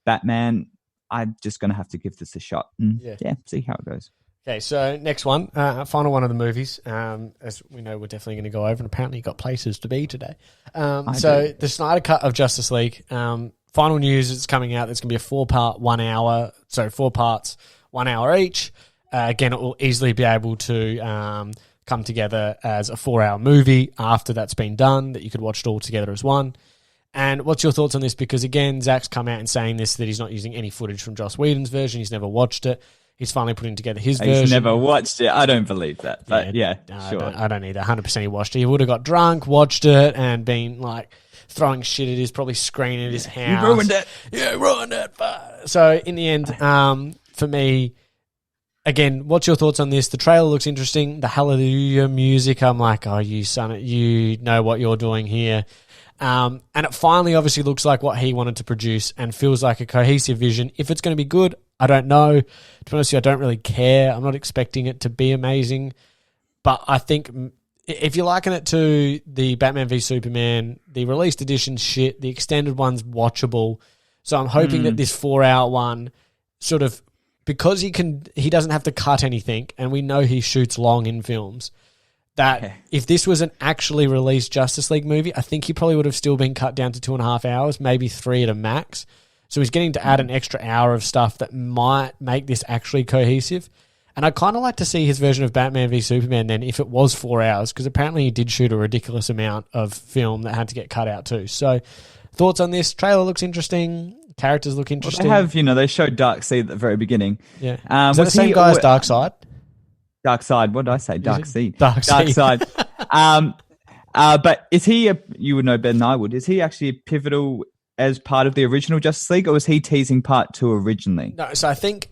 Batman, I'm just going to have to give this a shot and see how it goes. Okay, so next one, final one of the movies. As we know, we're definitely going to go over, and apparently you've got places to be today. So the Snyder Cut of Justice League, final news is coming out. There's going to be a 4-part, 1 hour, 4 parts, 1 hour each. Again, it will easily be able to come together as a 4-hour movie after that's been done, that you could watch it all together as one. And what's your thoughts on this? Because again, Zach's come out and saying this, that he's not using any footage from Joss Whedon's version. He's never watched it. He's finally putting together his version. He's never watched it. I don't believe that. But sure. I don't either. 100% he watched it. He would have got drunk, watched it, and been like throwing shit at his probably screen at his house. You ruined it. Yeah, ruined it. So in the end, for me, again, what's your thoughts on this? The trailer looks interesting. The Hallelujah music, I'm like, oh, you son, you know what you're doing here. And it finally obviously looks like what he wanted to produce and feels like a cohesive vision. If it's going to be good, I don't know. To be honest with you, I don't really care. I'm not expecting it to be amazing. But I think if you're liking it to the Batman v Superman, the released edition shit, the extended one's watchable. So I'm hoping that this 4-hour one sort of, because he doesn't have to cut anything, and we know he shoots long in films, that if this was an actually released Justice League movie, I think he probably would have still been cut down to 2.5 hours, maybe 3 at a max. So he's getting to add an extra hour of stuff that might make this actually cohesive. And I'd kind of like to see his version of Batman v Superman then if it was 4 hours, because apparently he did shoot a ridiculous amount of film that had to get cut out too. So thoughts on this? Trailer looks interesting. Characters look interesting. Well, they have, they showed Darkseid at the very beginning. Yeah. Is that the same guy as Darkseid? Darkseid. What did I say? Darkseid. Darkseid. But is he, you would know better than I would, is he actually pivotal as part of the original Justice League, or was he teasing part 2 originally? No, so I think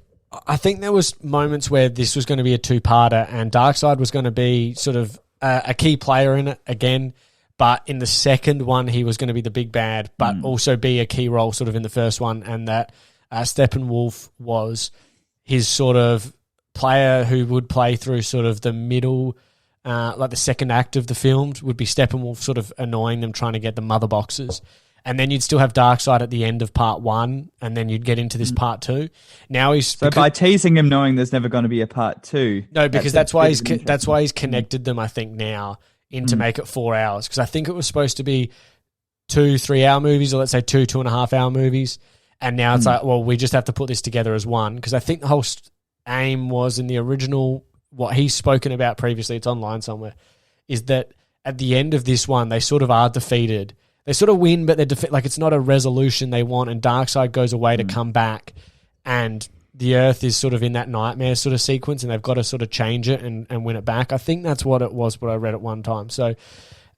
there was moments where this was going to be a 2-parter and Darkseid was going to be sort of a key player in it again, but in the second one he was going to be the big bad, but also be a key role sort of in the first one, and that Steppenwolf was his sort of player who would play through sort of the middle, like the second act of the film would be Steppenwolf sort of annoying them, trying to get the mother boxes. And then you'd still have Darkseid at the end of part 1, and then you'd get into this part 2. Now by teasing him, knowing there's never going to be a part 2. No, because that's why he's connected them, I think, now to make it 4 hours. Because I think it was supposed to be 2 3-hour movies, or let's say 2.5 hour movies, and now it's like, well, we just have to put this together as one. Because I think the whole aim was in the original, what he's spoken about previously, it's online somewhere, is that at the end of this one, they sort of are defeated. They sort of win, but they're like it's not a resolution they want, and Darkseid goes away to come back, and the Earth is sort of in that nightmare sort of sequence, and they've got to sort of change it and win it back. I think that's what it was, what I read at one time. So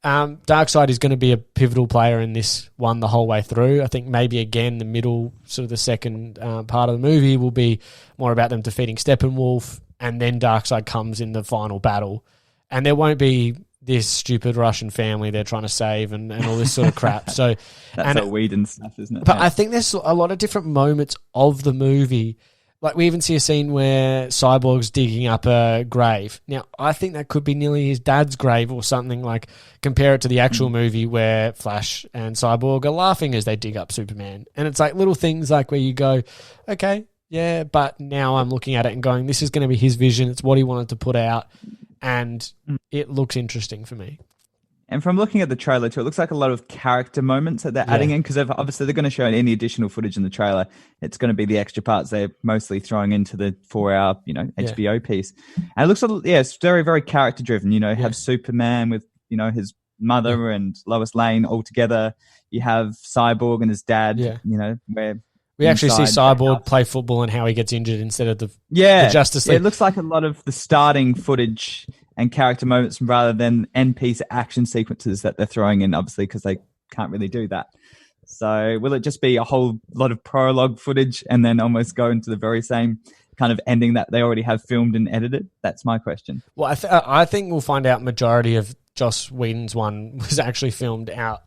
Darkseid is going to be a pivotal player in this one the whole way through. I think maybe, again, the middle, sort of the second part of the movie will be more about them defeating Steppenwolf, and then Darkseid comes in the final battle. And there won't be this stupid Russian family they're trying to save and all this sort of crap. So that's all Whedon stuff, isn't it? But I think there's a lot of different moments of the movie. Like, we even see a scene where Cyborg's digging up a grave. Now, I think that could be nearly his dad's grave or something. Like, compare it to the actual movie where Flash and Cyborg are laughing as they dig up Superman. And it's like little things like where you go, okay, yeah, but now I'm looking at it and going, this is going to be his vision. It's what he wanted to put out. And it looks interesting for me. And from looking at the trailer too, it looks like a lot of character moments that they're adding in, because obviously they're going to show any additional footage in the trailer. It's going to be the extra parts they're mostly throwing into the 4-hour, HBO piece. And it looks, it's very, very character driven. Have Superman with, his mother and Lois Lane all together. You have Cyborg and his dad, where we actually see Cyborg play football and how he gets injured instead of the Justice League. It looks like a lot of the starting footage and character moments rather than end-piece action sequences that they're throwing in, obviously, because they can't really do that. So will it just be a whole lot of prologue footage and then almost go into the very same kind of ending that they already have filmed and edited? That's my question. Well, I think we'll find out majority of Joss Whedon's one was actually filmed out.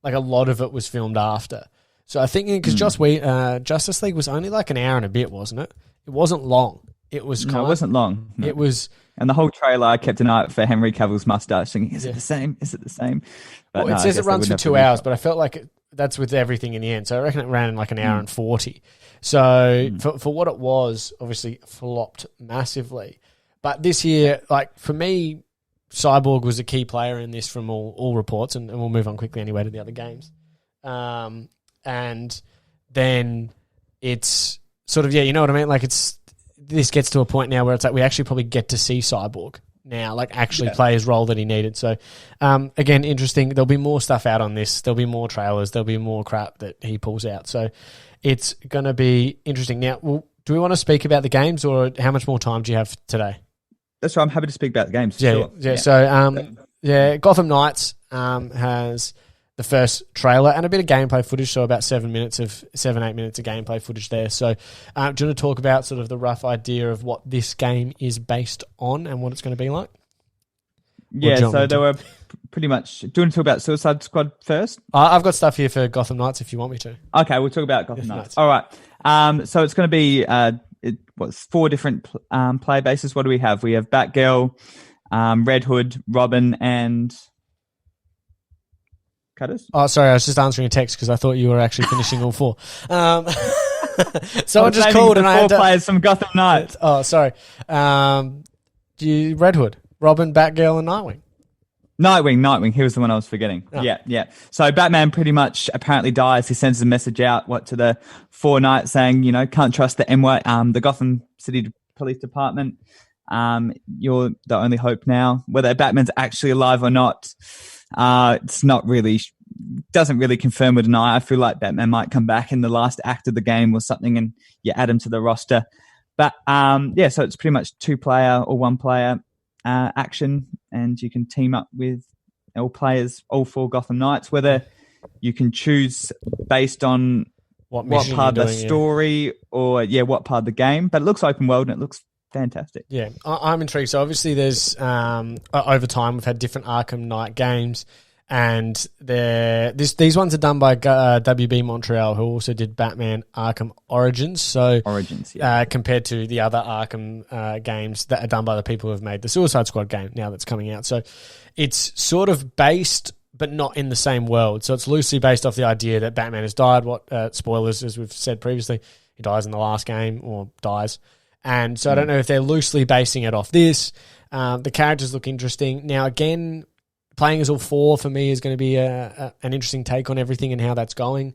Like, a lot of it was filmed after. So I think because Justice League was only like an hour and a bit, wasn't it? It wasn't long. It wasn't long. No. It was, and the whole trailer, I kept an eye out for Henry Cavill's mustache, thinking, "Is it the same? Is it the same?" But it says it runs for 2 hours, but I felt like that's with everything in the end. So I reckon it ran in like an hour and 40. So for what it was, obviously flopped massively. But this year, like, for me, Cyborg was a key player in this from all reports, and we'll move on quickly anyway to the other games. And then it's sort of, you know what I mean? Like, this gets to a point now where it's like we actually probably get to see Cyborg now, like, actually play his role that he needed. So, again, interesting. There'll be more stuff out on this. There'll be more trailers. There'll be more crap that he pulls out. So it's going to be interesting. Now, do we want to speak about the games, or how much more time do you have today? That's right. I'm happy to speak about the games. Yeah. So, Gotham Knights has the first trailer and a bit of gameplay footage, so about 8 minutes of gameplay footage there. So do you want to talk about sort of the rough idea of what this game is based on and what it's going to be like? Yeah, so they were pretty much... Do you want to talk about Suicide Squad first? I've got stuff here for Gotham Knights if you want me to. Okay, we'll talk about Gotham Knights. All right. So it's going to be 4 different player bases. What do we have? We have Batgirl, Red Hood, Robin, and... Cutters? Oh, sorry, I was just answering a text because I thought you were actually finishing all 4. Someone just called and I had 4 players from Gotham Knights. Oh, sorry. Red Hood, Robin, Batgirl, and Nightwing. Nightwing. He was the one I was forgetting. Oh. Yeah. So Batman pretty much apparently dies. He sends a message out, to the 4 Knights saying, can't trust the Gotham City Police Department. You're the only hope now. Whether Batman's actually alive or not, it's not really, doesn't really confirm or deny. I feel like Batman might come back in the last act of the game or something, and you add him to the roster. But so it's pretty much 2-player or 1-player action, and you can team up with all players, all 4 Gotham Knights, whether you can choose based on what part of the story or what part of the game. But it looks open world and it looks fantastic. Yeah, I'm intrigued. So obviously there's over time we've had different Arkham Knight games, and these ones are done by WB Montreal, who also did Batman Arkham Origins. So compared to the other Arkham games that are done by the people who have made the Suicide Squad game now that's coming out. So it's sort of based, but not in the same world. So it's loosely based off the idea that Batman has died. Spoilers, as we've said previously, he dies in the last game, or dies. And so I don't know if they're loosely basing it off this. The characters look interesting. Now, again, playing as all 4 for me is going to be an interesting take on everything and how that's going,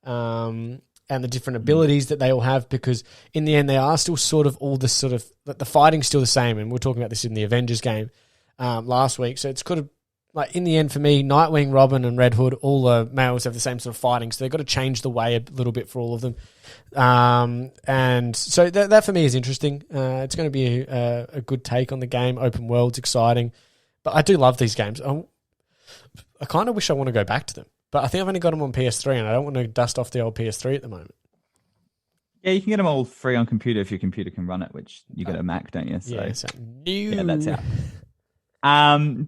and the different abilities that they all have, because in the end they are still sort of all this sort of, the fighting's still the same, and we're talking about this in the Avengers game last week. So it's kind of like, in the end for me, Nightwing, Robin and Red Hood, all the males have the same sort of fighting, so they've got to change the way a little bit for all of them. And so that for me is interesting. It's going to be a good take on the game. Open world's exciting. But I do love these games. I kind of wish I want to go back to them. But I think I've only got them on PS3, and I don't want to dust off the old PS3 at the moment. Yeah, you can get them all free on computer if your computer can run it, which you got a Mac, don't you? So, that's out.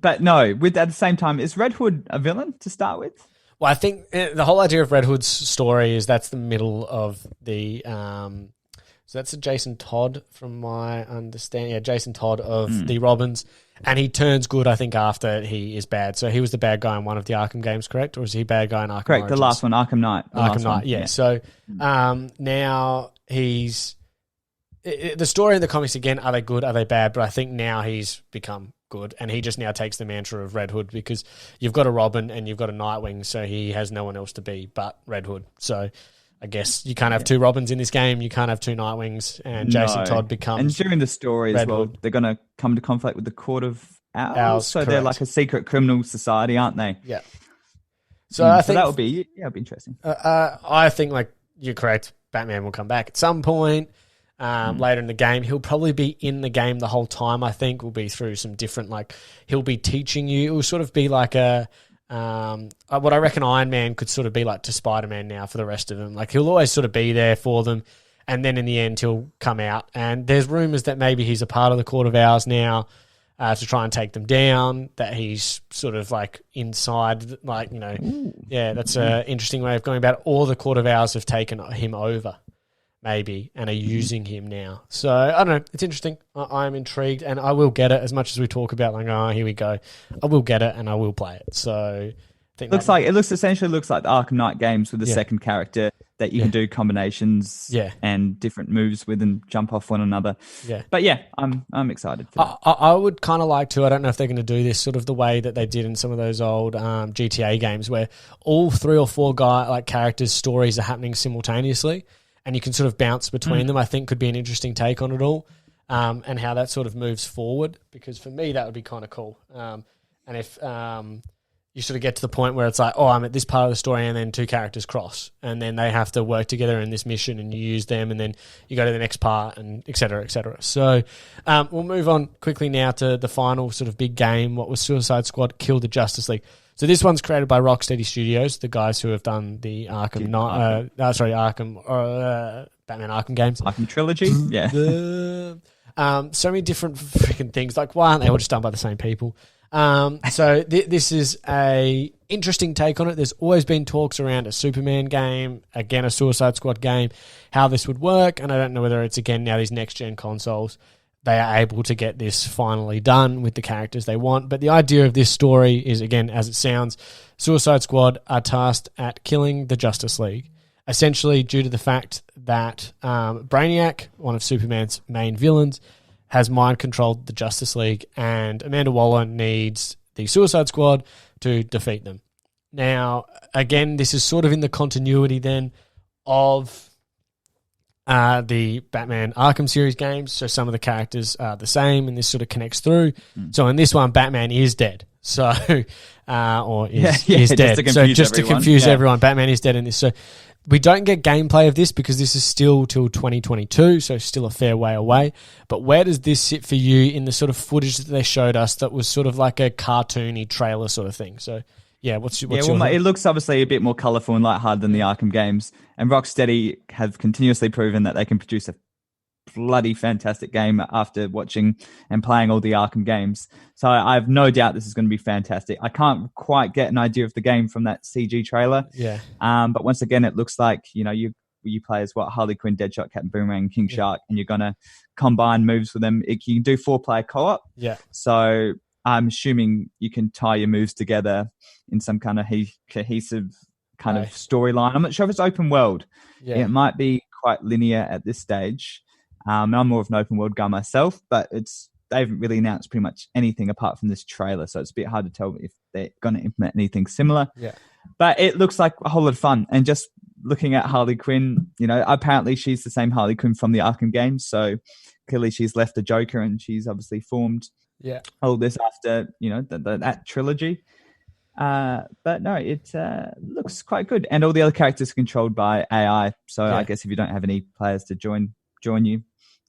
But no, at the same time, is Red Hood a villain to start with? Well, I think the whole idea of Red Hood's story is that's the middle of the... so that's a Jason Todd, from my understanding. Yeah, Jason Todd of the Robins. And he turns good, I think, after he is bad. So he was the bad guy in one of the Arkham games, correct? Or is he bad guy in Arkham Correct, Origins? The last one, Arkham Knight. Arkham Knight, yeah. So now he's... The story in the comics, again, are they good, are they bad? But I think now he's become good, and he just now takes the mantra of Red Hood, because you've got a Robin and you've got a Nightwing, so he has no one else to be but Red Hood. So... I guess you can't have 2 Robins in this game. You can't have 2 Nightwings, and Jason Todd becomes... And during the story as well, they're going to come to conflict with the Court of Owls. So correct. They're like a secret criminal society, aren't they? Yeah. So I think... that would be interesting. I think, like, you're correct. Batman will come back at some point later in the game. He'll probably be in the game the whole time, I think. Will be through some different, like... He'll be teaching you. It will sort of be like a... what I reckon Iron Man could sort of be like to Spider-Man now for the rest of them. Like, he'll always sort of be there for them, and then in the end he'll come out. And there's rumours that maybe he's a part of the Court of Owls now to try and take them down, that he's sort of like inside, like, that's an interesting way of going about it. Or the Court of Owls have taken him over, maybe, and are using him now. So, I don't know. It's interesting. I'm intrigued, and I will get it. As much as we talk about, like, here we go, I will get it, and I will play it. So, I think it essentially looks like the Arkham Knight games with the second character that you can do combinations and different moves with and jump off one another. Yeah. But I'm excited for that. I would kind of like to. I don't know if they're going to do this sort of the way that they did in some of those old GTA games, where all 3 or 4 characters' stories are happening simultaneously, and you can sort of bounce between them. I think could be an interesting take on it all, and how that sort of moves forward, because for me that would be kind of cool. And if you sort of get to the point where it's like, I'm at this part of the story, and then 2 characters cross, and then they have to work together in this mission, and you use them, and then you go to the next part, and et cetera, et cetera. So we'll move on quickly now to the final sort of big game, what was Suicide Squad Kill the Justice League. So this one's created by Rocksteady Studios, the guys who have done the Batman Arkham games. Arkham Trilogy, yeah. So many different freaking things. Like, why aren't they all just done by the same people? So this is a interesting take on it. There's always been talks around a Superman game, again a Suicide Squad game, how this would work, and I don't know whether it's, again, now these next-gen consoles, they are able to get this finally done with the characters they want. But the idea of this story is, again, as it sounds, Suicide Squad are tasked at killing the Justice League, essentially due to the fact that Brainiac, one of Superman's main villains, has mind-controlled the Justice League, and Amanda Waller needs the Suicide Squad to defeat them. Now, again, this is sort of in the continuity then of the Batman Arkham series games. So some of the characters are the same, and this sort of connects through. So in this one, Batman is dead. So, or is dead. So just to confuse everyone, Batman is dead in this. So we don't get gameplay of this because this is still till 2022, so still a fair way away. But where does this sit for you in the sort of footage that they showed us that was sort of like a cartoony trailer sort of thing? So yeah, what's your it looks obviously a bit more colourful and lighthearted than the Arkham games. And Rocksteady have continuously proven that they can produce a bloody fantastic game after watching and playing all the Arkham games. So I have no doubt this is going to be fantastic. I can't quite get an idea of the game from that CG trailer. Yeah. But once again, it looks like, you play as Harley Quinn, Deadshot, Captain Boomerang, King Shark, and you're going to combine moves with them. You can do 4-player co-op. Yeah. So I'm assuming you can tie your moves together in some kind of cohesive kind of storyline. I'm not sure if it's open world. Yeah. It might be quite linear at this stage. I'm more of an open world guy myself, but they haven't really announced pretty much anything apart from this trailer, so it's a bit hard to tell if they're going to implement anything similar. Yeah. But it looks like a whole lot of fun. And just looking at Harley Quinn, apparently she's the same Harley Quinn from the Arkham games, so clearly she's left the Joker and she's obviously formed all this after, that trilogy. But no, it looks quite good. And all the other characters are controlled by AI, so I guess if you don't have any players to join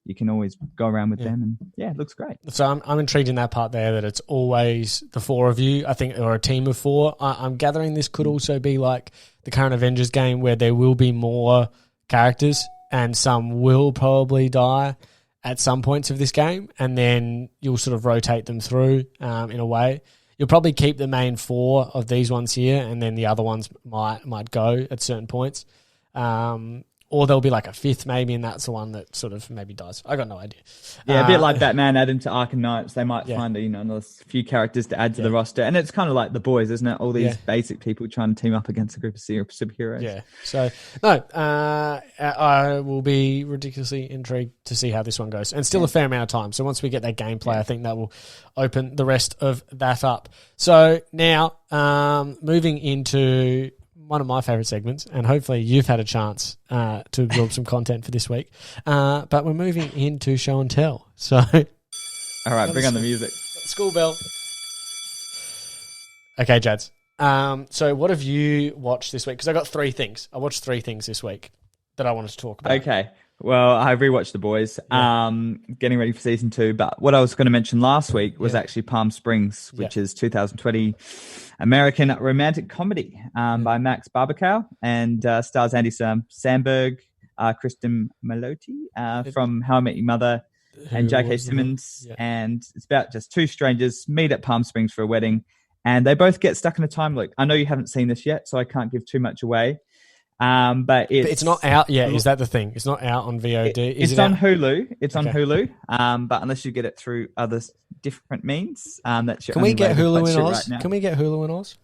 you can always go around with them, and it looks great. So I'm intrigued in that part there, that it's always the 4 of you, I think, or a team of 4. I'm gathering this could also be like the current Avengers game where there will be more characters and some will probably die at some points of this game, and then you'll sort of rotate them through in a way. You'll probably keep the main 4 of these ones here, and then the other ones might go at certain points. Or there'll be like a 5th maybe, and that's the one that sort of maybe dies. I got no idea. Yeah, a bit like Batman added to Arkham Knights. They might find another few characters to add to the roster. And it's kind of like The Boys, isn't it? All these basic people trying to team up against a group of superheroes. Yeah. So, no, I will be ridiculously intrigued to see how this one goes. And still a fair amount of time. So once we get that gameplay, I think that will open the rest of that up. So now, moving into one of my favourite segments, and hopefully you've had a chance to absorb some content for this week. But we're moving into show and tell. So, all right, bring on the music. School bell. Okay, Jads. So what have you watched this week? Because I got 3 things. I watched 3 things this week that I wanted to talk about. Okay. Well, I rewatched The Boys, getting ready for season 2. But what I was going to mention last week was actually Palm Springs, which is 2020 American romantic comedy by Max Barbacow, and stars Andy Samberg, Kristen Milotti from How I Met Your Mother, and J.K. Simmons. Yeah. And it's about just 2 strangers meet at Palm Springs for a wedding, and they both get stuck in a time loop. I know you haven't seen this yet, so I can't give too much away. But it's not out yet. Is that the thing? It's not out on VOD. It's on Hulu. It's on Hulu. But unless you get it through other different means, that's your. Can we get Hulu in Oz? Can we get Hulu in Oz?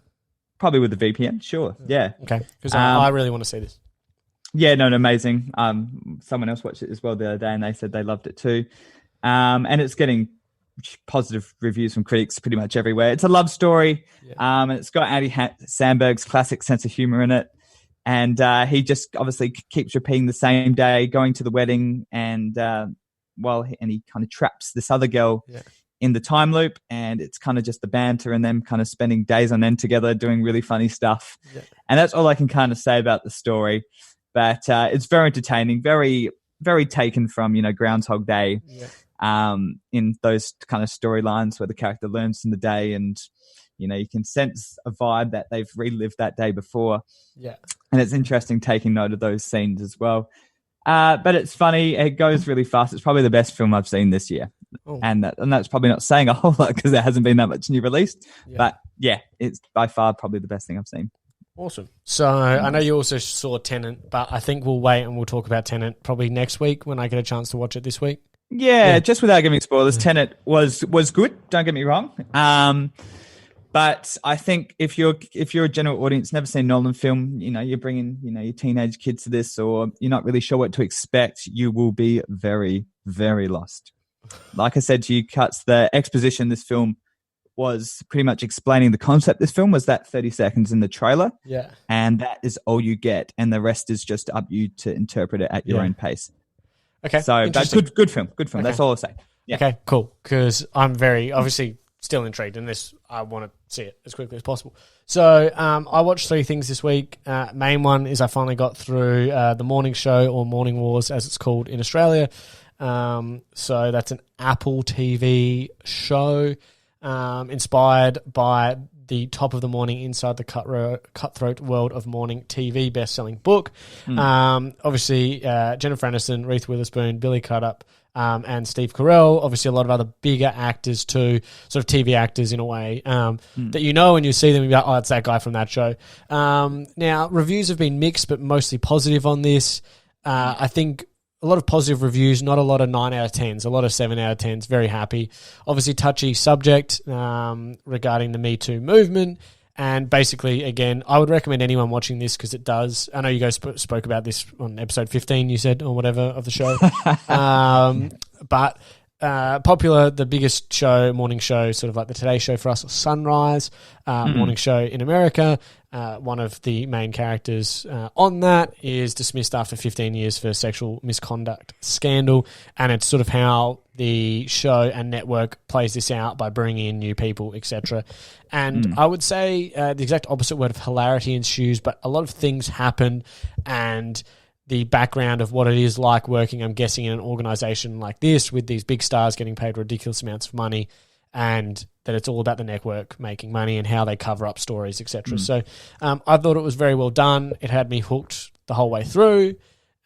Probably with the VPN. Sure. Yeah. Okay. Because I really want to see this. Yeah. No. Amazing. Someone else watched it as well the other day, and they said they loved it too. And it's getting positive reviews from critics pretty much everywhere. It's a love story. Yeah. And it's got Andy Samberg's classic sense of humor in it. And he just obviously keeps repeating the same day, going to the wedding, and he kind of traps this other girl in the time loop, and it's kind of just the banter and them kind of spending days on end together doing really funny stuff. Yeah. And that's all I can kind of say about the story. But it's very entertaining, very, very taken from, Groundhog Day in those kind of storylines where the character learns from the day, and you can sense a vibe that they've relived that day before. Yeah. And it's interesting taking note of those scenes as well. But it's funny. It goes really fast. It's probably the best film I've seen this year. Oh. And that's probably not saying a whole lot because there hasn't been that much new released. Yeah. But yeah, it's by far probably the best thing I've seen. Awesome. So I know you also saw Tenet, but I think we'll wait and we'll talk about Tenet probably next week when I get a chance to watch it this week. Yeah. Just without giving spoilers, Tenet was good. Don't get me wrong. But I think if you're a general audience, never seen Nolan film, you're bringing, your teenage kids to this, or you're not really sure what to expect, you will be very, very lost. Like I said to you, Cutts, the exposition in this film was pretty much explaining the concept of this film was that 30 seconds in the trailer. Yeah. And that is all you get. And the rest is just up you to interpret it at your own pace. Okay. So that's good film. Good film. Okay. That's all I'll say. Yeah. Okay, cool. Because I'm very obviously still intrigued in this. I want to see it as quickly as possible. So I watched 3 things this week. Main one is I finally got through The Morning Show, or Morning Wars as it's called in Australia. So that's an Apple TV show inspired by the Top of the Morning Inside the Cutthroat World of Morning TV best-selling book. Obviously, Jennifer Aniston, Reese Witherspoon, Billy Crudup, and Steve Carell. Obviously, a lot of other bigger actors too, sort of TV actors in a way, that you know when you see them, you're like, oh, it's that guy from that show. Now, reviews have been mixed, but mostly positive on this. I think a lot of positive reviews, not a lot of 9 out of 10s, a lot of 7 out of 10s, very happy. Obviously, touchy subject regarding the Me Too movement. And basically, again, I would recommend anyone watching this because it does. I know you guys spoke about this on episode 15, you said, or whatever, of the show. But popular, the biggest show, morning show, sort of like the Today Show for us, or Sunrise, morning show in America. One of the main characters on that is dismissed after 15 years for sexual misconduct scandal, and it's sort of how the show and network plays this out by bringing in new people, etc. And I would say the exact opposite word of hilarity ensues, but a lot of things happen, and the background of what it is like working, I'm guessing, in an organization like this with these big stars getting paid ridiculous amounts of money, and that it's all about the network making money and how they cover up stories, etc. So I thought it was very well done. It had me hooked the whole way through,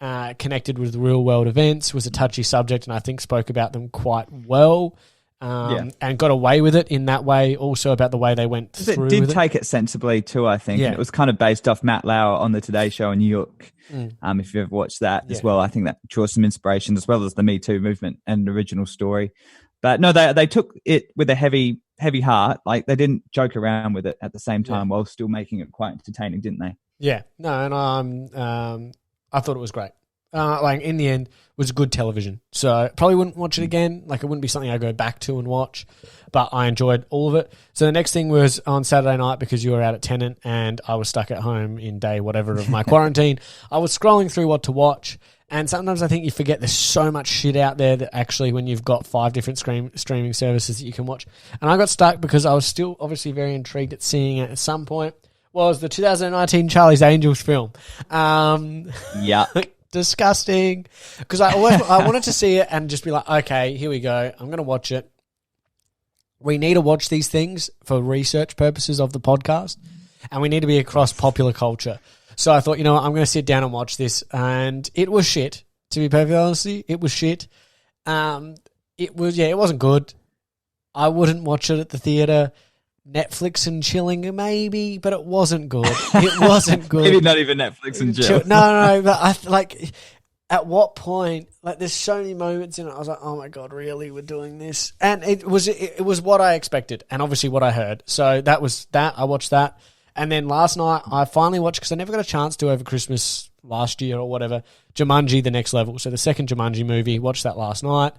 connected with real world events, was a touchy subject, and I think spoke about them quite well. And got away with it in that way, also about the way they went through it. Did take it sensibly too, I think. Yeah. It was kind of based off Matt Lauer on the Today Show in New York. If you've ever watched that as well, I think that draws some inspiration, as well as the Me Too movement and the original story. But no, they took it with a heavy heart. Like, they didn't joke around with it at the same time while still making it quite entertaining, didn't they? Yeah. No, and I thought it was great. Like, in the end, it was good television. So I probably wouldn't watch it again. Like, it wouldn't be something I go back to and watch, but I enjoyed all of it. So the next thing was on Saturday night, because you were out at Tennant and I was stuck at home in day whatever of my quarantine. I was scrolling through what to watch, and sometimes I think you forget there's so much shit out there that actually, when you've got 5 different streaming services that you can watch. And I got stuck because I was still obviously very intrigued at seeing it at some point, was the 2019 Charlie's Angels film. Yeah. Disgusting, because I wanted to see it and just be like, okay, here we go, I'm going to watch it. We need to watch these things for research purposes of the podcast, and we need to be across popular culture. So I thought, you know what, I'm going to sit down and watch this, and it was shit, to be perfectly honest. It was shit. It wasn't good. I wouldn't watch it at the theatre. Netflix and chilling, maybe, but it wasn't good. It wasn't good. Maybe not even Netflix and chill. No, but at what point, like, there's so many moments in it, I was like, oh my God, really, we're doing this? And it was what I expected, and obviously what I heard. So that was that. I watched that. And then last night, I finally watched, because I never got a chance to over Christmas last year or whatever, Jumanji: The Next Level. So the second Jumanji movie, watched that last night.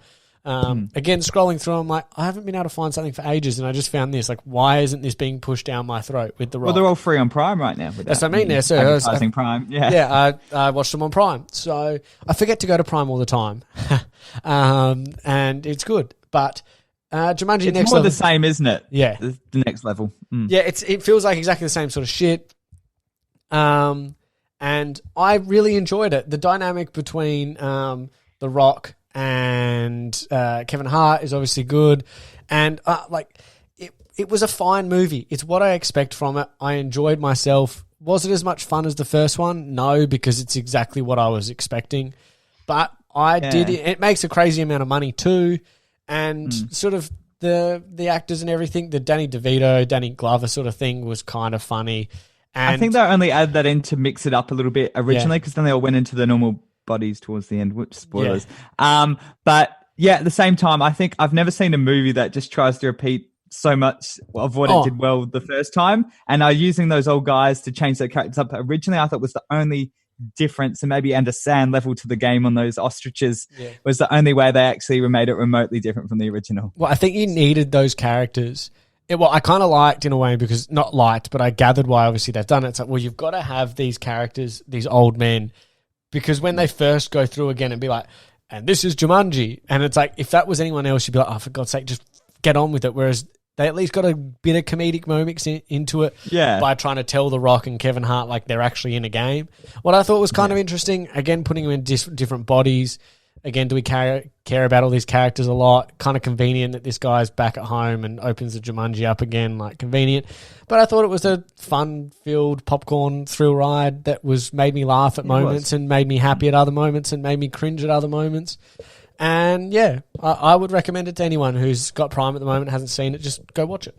Again, scrolling through, I'm like, I haven't been able to find something for ages, and I just found this. Like, why isn't this being pushed down my throat with The Rock? Well, they're all free on Prime right now. That's what I mean. There, so advertising Prime. Yeah, I watched them on Prime, so I forget to go to Prime all the time, and it's good. But Jumanji: It's Next more Level, the same, isn't it? Yeah, the Next Level. Yeah, it feels like exactly the same sort of shit. And I really enjoyed it. The dynamic between The Rock and Kevin Hart is obviously good, and it was a fine movie. It's what I expect from it. I enjoyed myself. Was it as much fun as the first one? No, because it's exactly what I was expecting. But I did it. It makes a crazy amount of money too, and sort of the actors and everything. The Danny DeVito, Danny Glover sort of thing was kind of funny. And I think they only added that in to mix it up a little bit originally, because then they all went into the normal bodies towards the end, which spoilers. But yeah, at the same time, I think I've never seen a movie that just tries to repeat so much of what it did well the first time, and are using those old guys to change their characters up. Originally, I thought was the only difference, and maybe understand level to the game on those ostriches was the only way they actually made it remotely different from the original. Well, I think you needed those characters, I kind of liked in a way because not liked, but I gathered why obviously they've done it. It's like, well, you've got to have these characters, these old men, because when they first go through again and be like, and this is Jumanji, and it's like if that was anyone else, you'd be like, oh, for God's sake, just get on with it. Whereas they at least got a bit of comedic moments into it by trying to tell The Rock and Kevin Hart like they're actually in a game. What I thought was kind of interesting, again, putting them in different bodies. Again, do we care about all these characters a lot? Kind of convenient that this guy's back at home and opens the Jumanji up again, like convenient. But I thought it was a fun-filled popcorn thrill ride that made me laugh at moments and made me happy at other moments and made me cringe at other moments. And yeah, I would recommend it to anyone who's got Prime at the moment, hasn't seen it, just go watch it.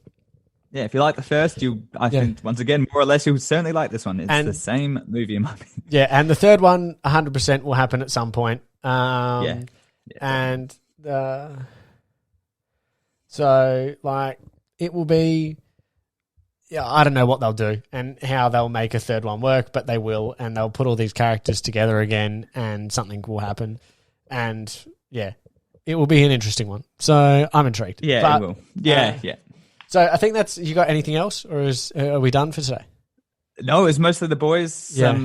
Yeah, if you like the first, I think, once again, more or less, you'll certainly like this one. It's the same movie in my opinion. Yeah, and the third one, 100% will happen at some point. So, like, it will be... Yeah, I don't know what they'll do and how they'll make a third one work, but they will, and they'll put all these characters together again, and something will happen. And... yeah, it will be an interesting one. So I'm intrigued. Yeah, it will. Yeah. So I think you got anything else, or are we done for today? No, it's mostly the boys. Yeah.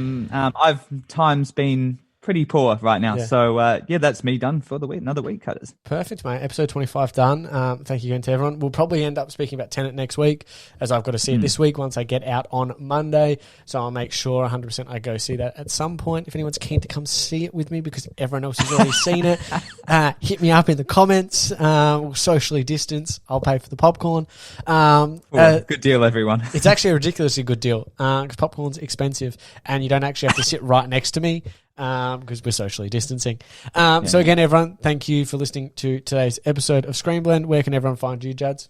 Time's been pretty poor right now. Yeah. So, that's me done for the week. Another week, Cutters. Perfect, mate. Episode 25 done. Thank you again to everyone. We'll probably end up speaking about Tenet next week, as I've got to see it this week once I get out on Monday. So I'll make sure 100% I go see that at some point. If anyone's keen to come see it with me because everyone else has already seen it, hit me up in the comments. We'll socially distance. I'll pay for the popcorn. Good deal, everyone. It's actually a ridiculously good deal because popcorn's expensive and you don't actually have to sit right next to me. Because we're socially distancing. So again, everyone, thank you for listening to today's episode of Screenblend. Where can everyone find you, Jads?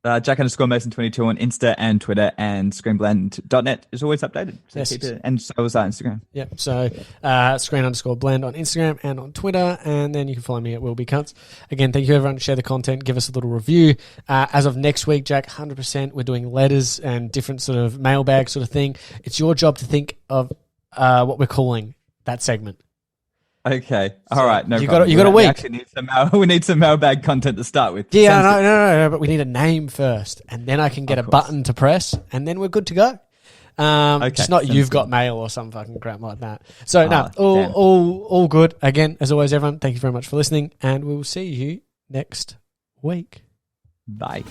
Jack_Mason22 on Insta and Twitter, and Screenblend.net is always updated. So keep it, and so is our Instagram. Yep. So Screen_Blend on Instagram and on Twitter, and then you can follow me at Will Be Cunts. Again, thank you everyone. Share the content, give us a little review. As of next week, Jack, 100%, we're doing letters and different sort of mailbag sort of thing. It's your job to think of what we're calling that segment. Okay. All right. No, you got a week. We actually need some mailbag content to start with. Yeah, no, but we need a name first, and then I can get a button to press, and then we're good to go. Just not you've got mail or some fucking crap like that. So all good. Again, as always, everyone, thank you very much for listening, and we'll see you next week. Bye.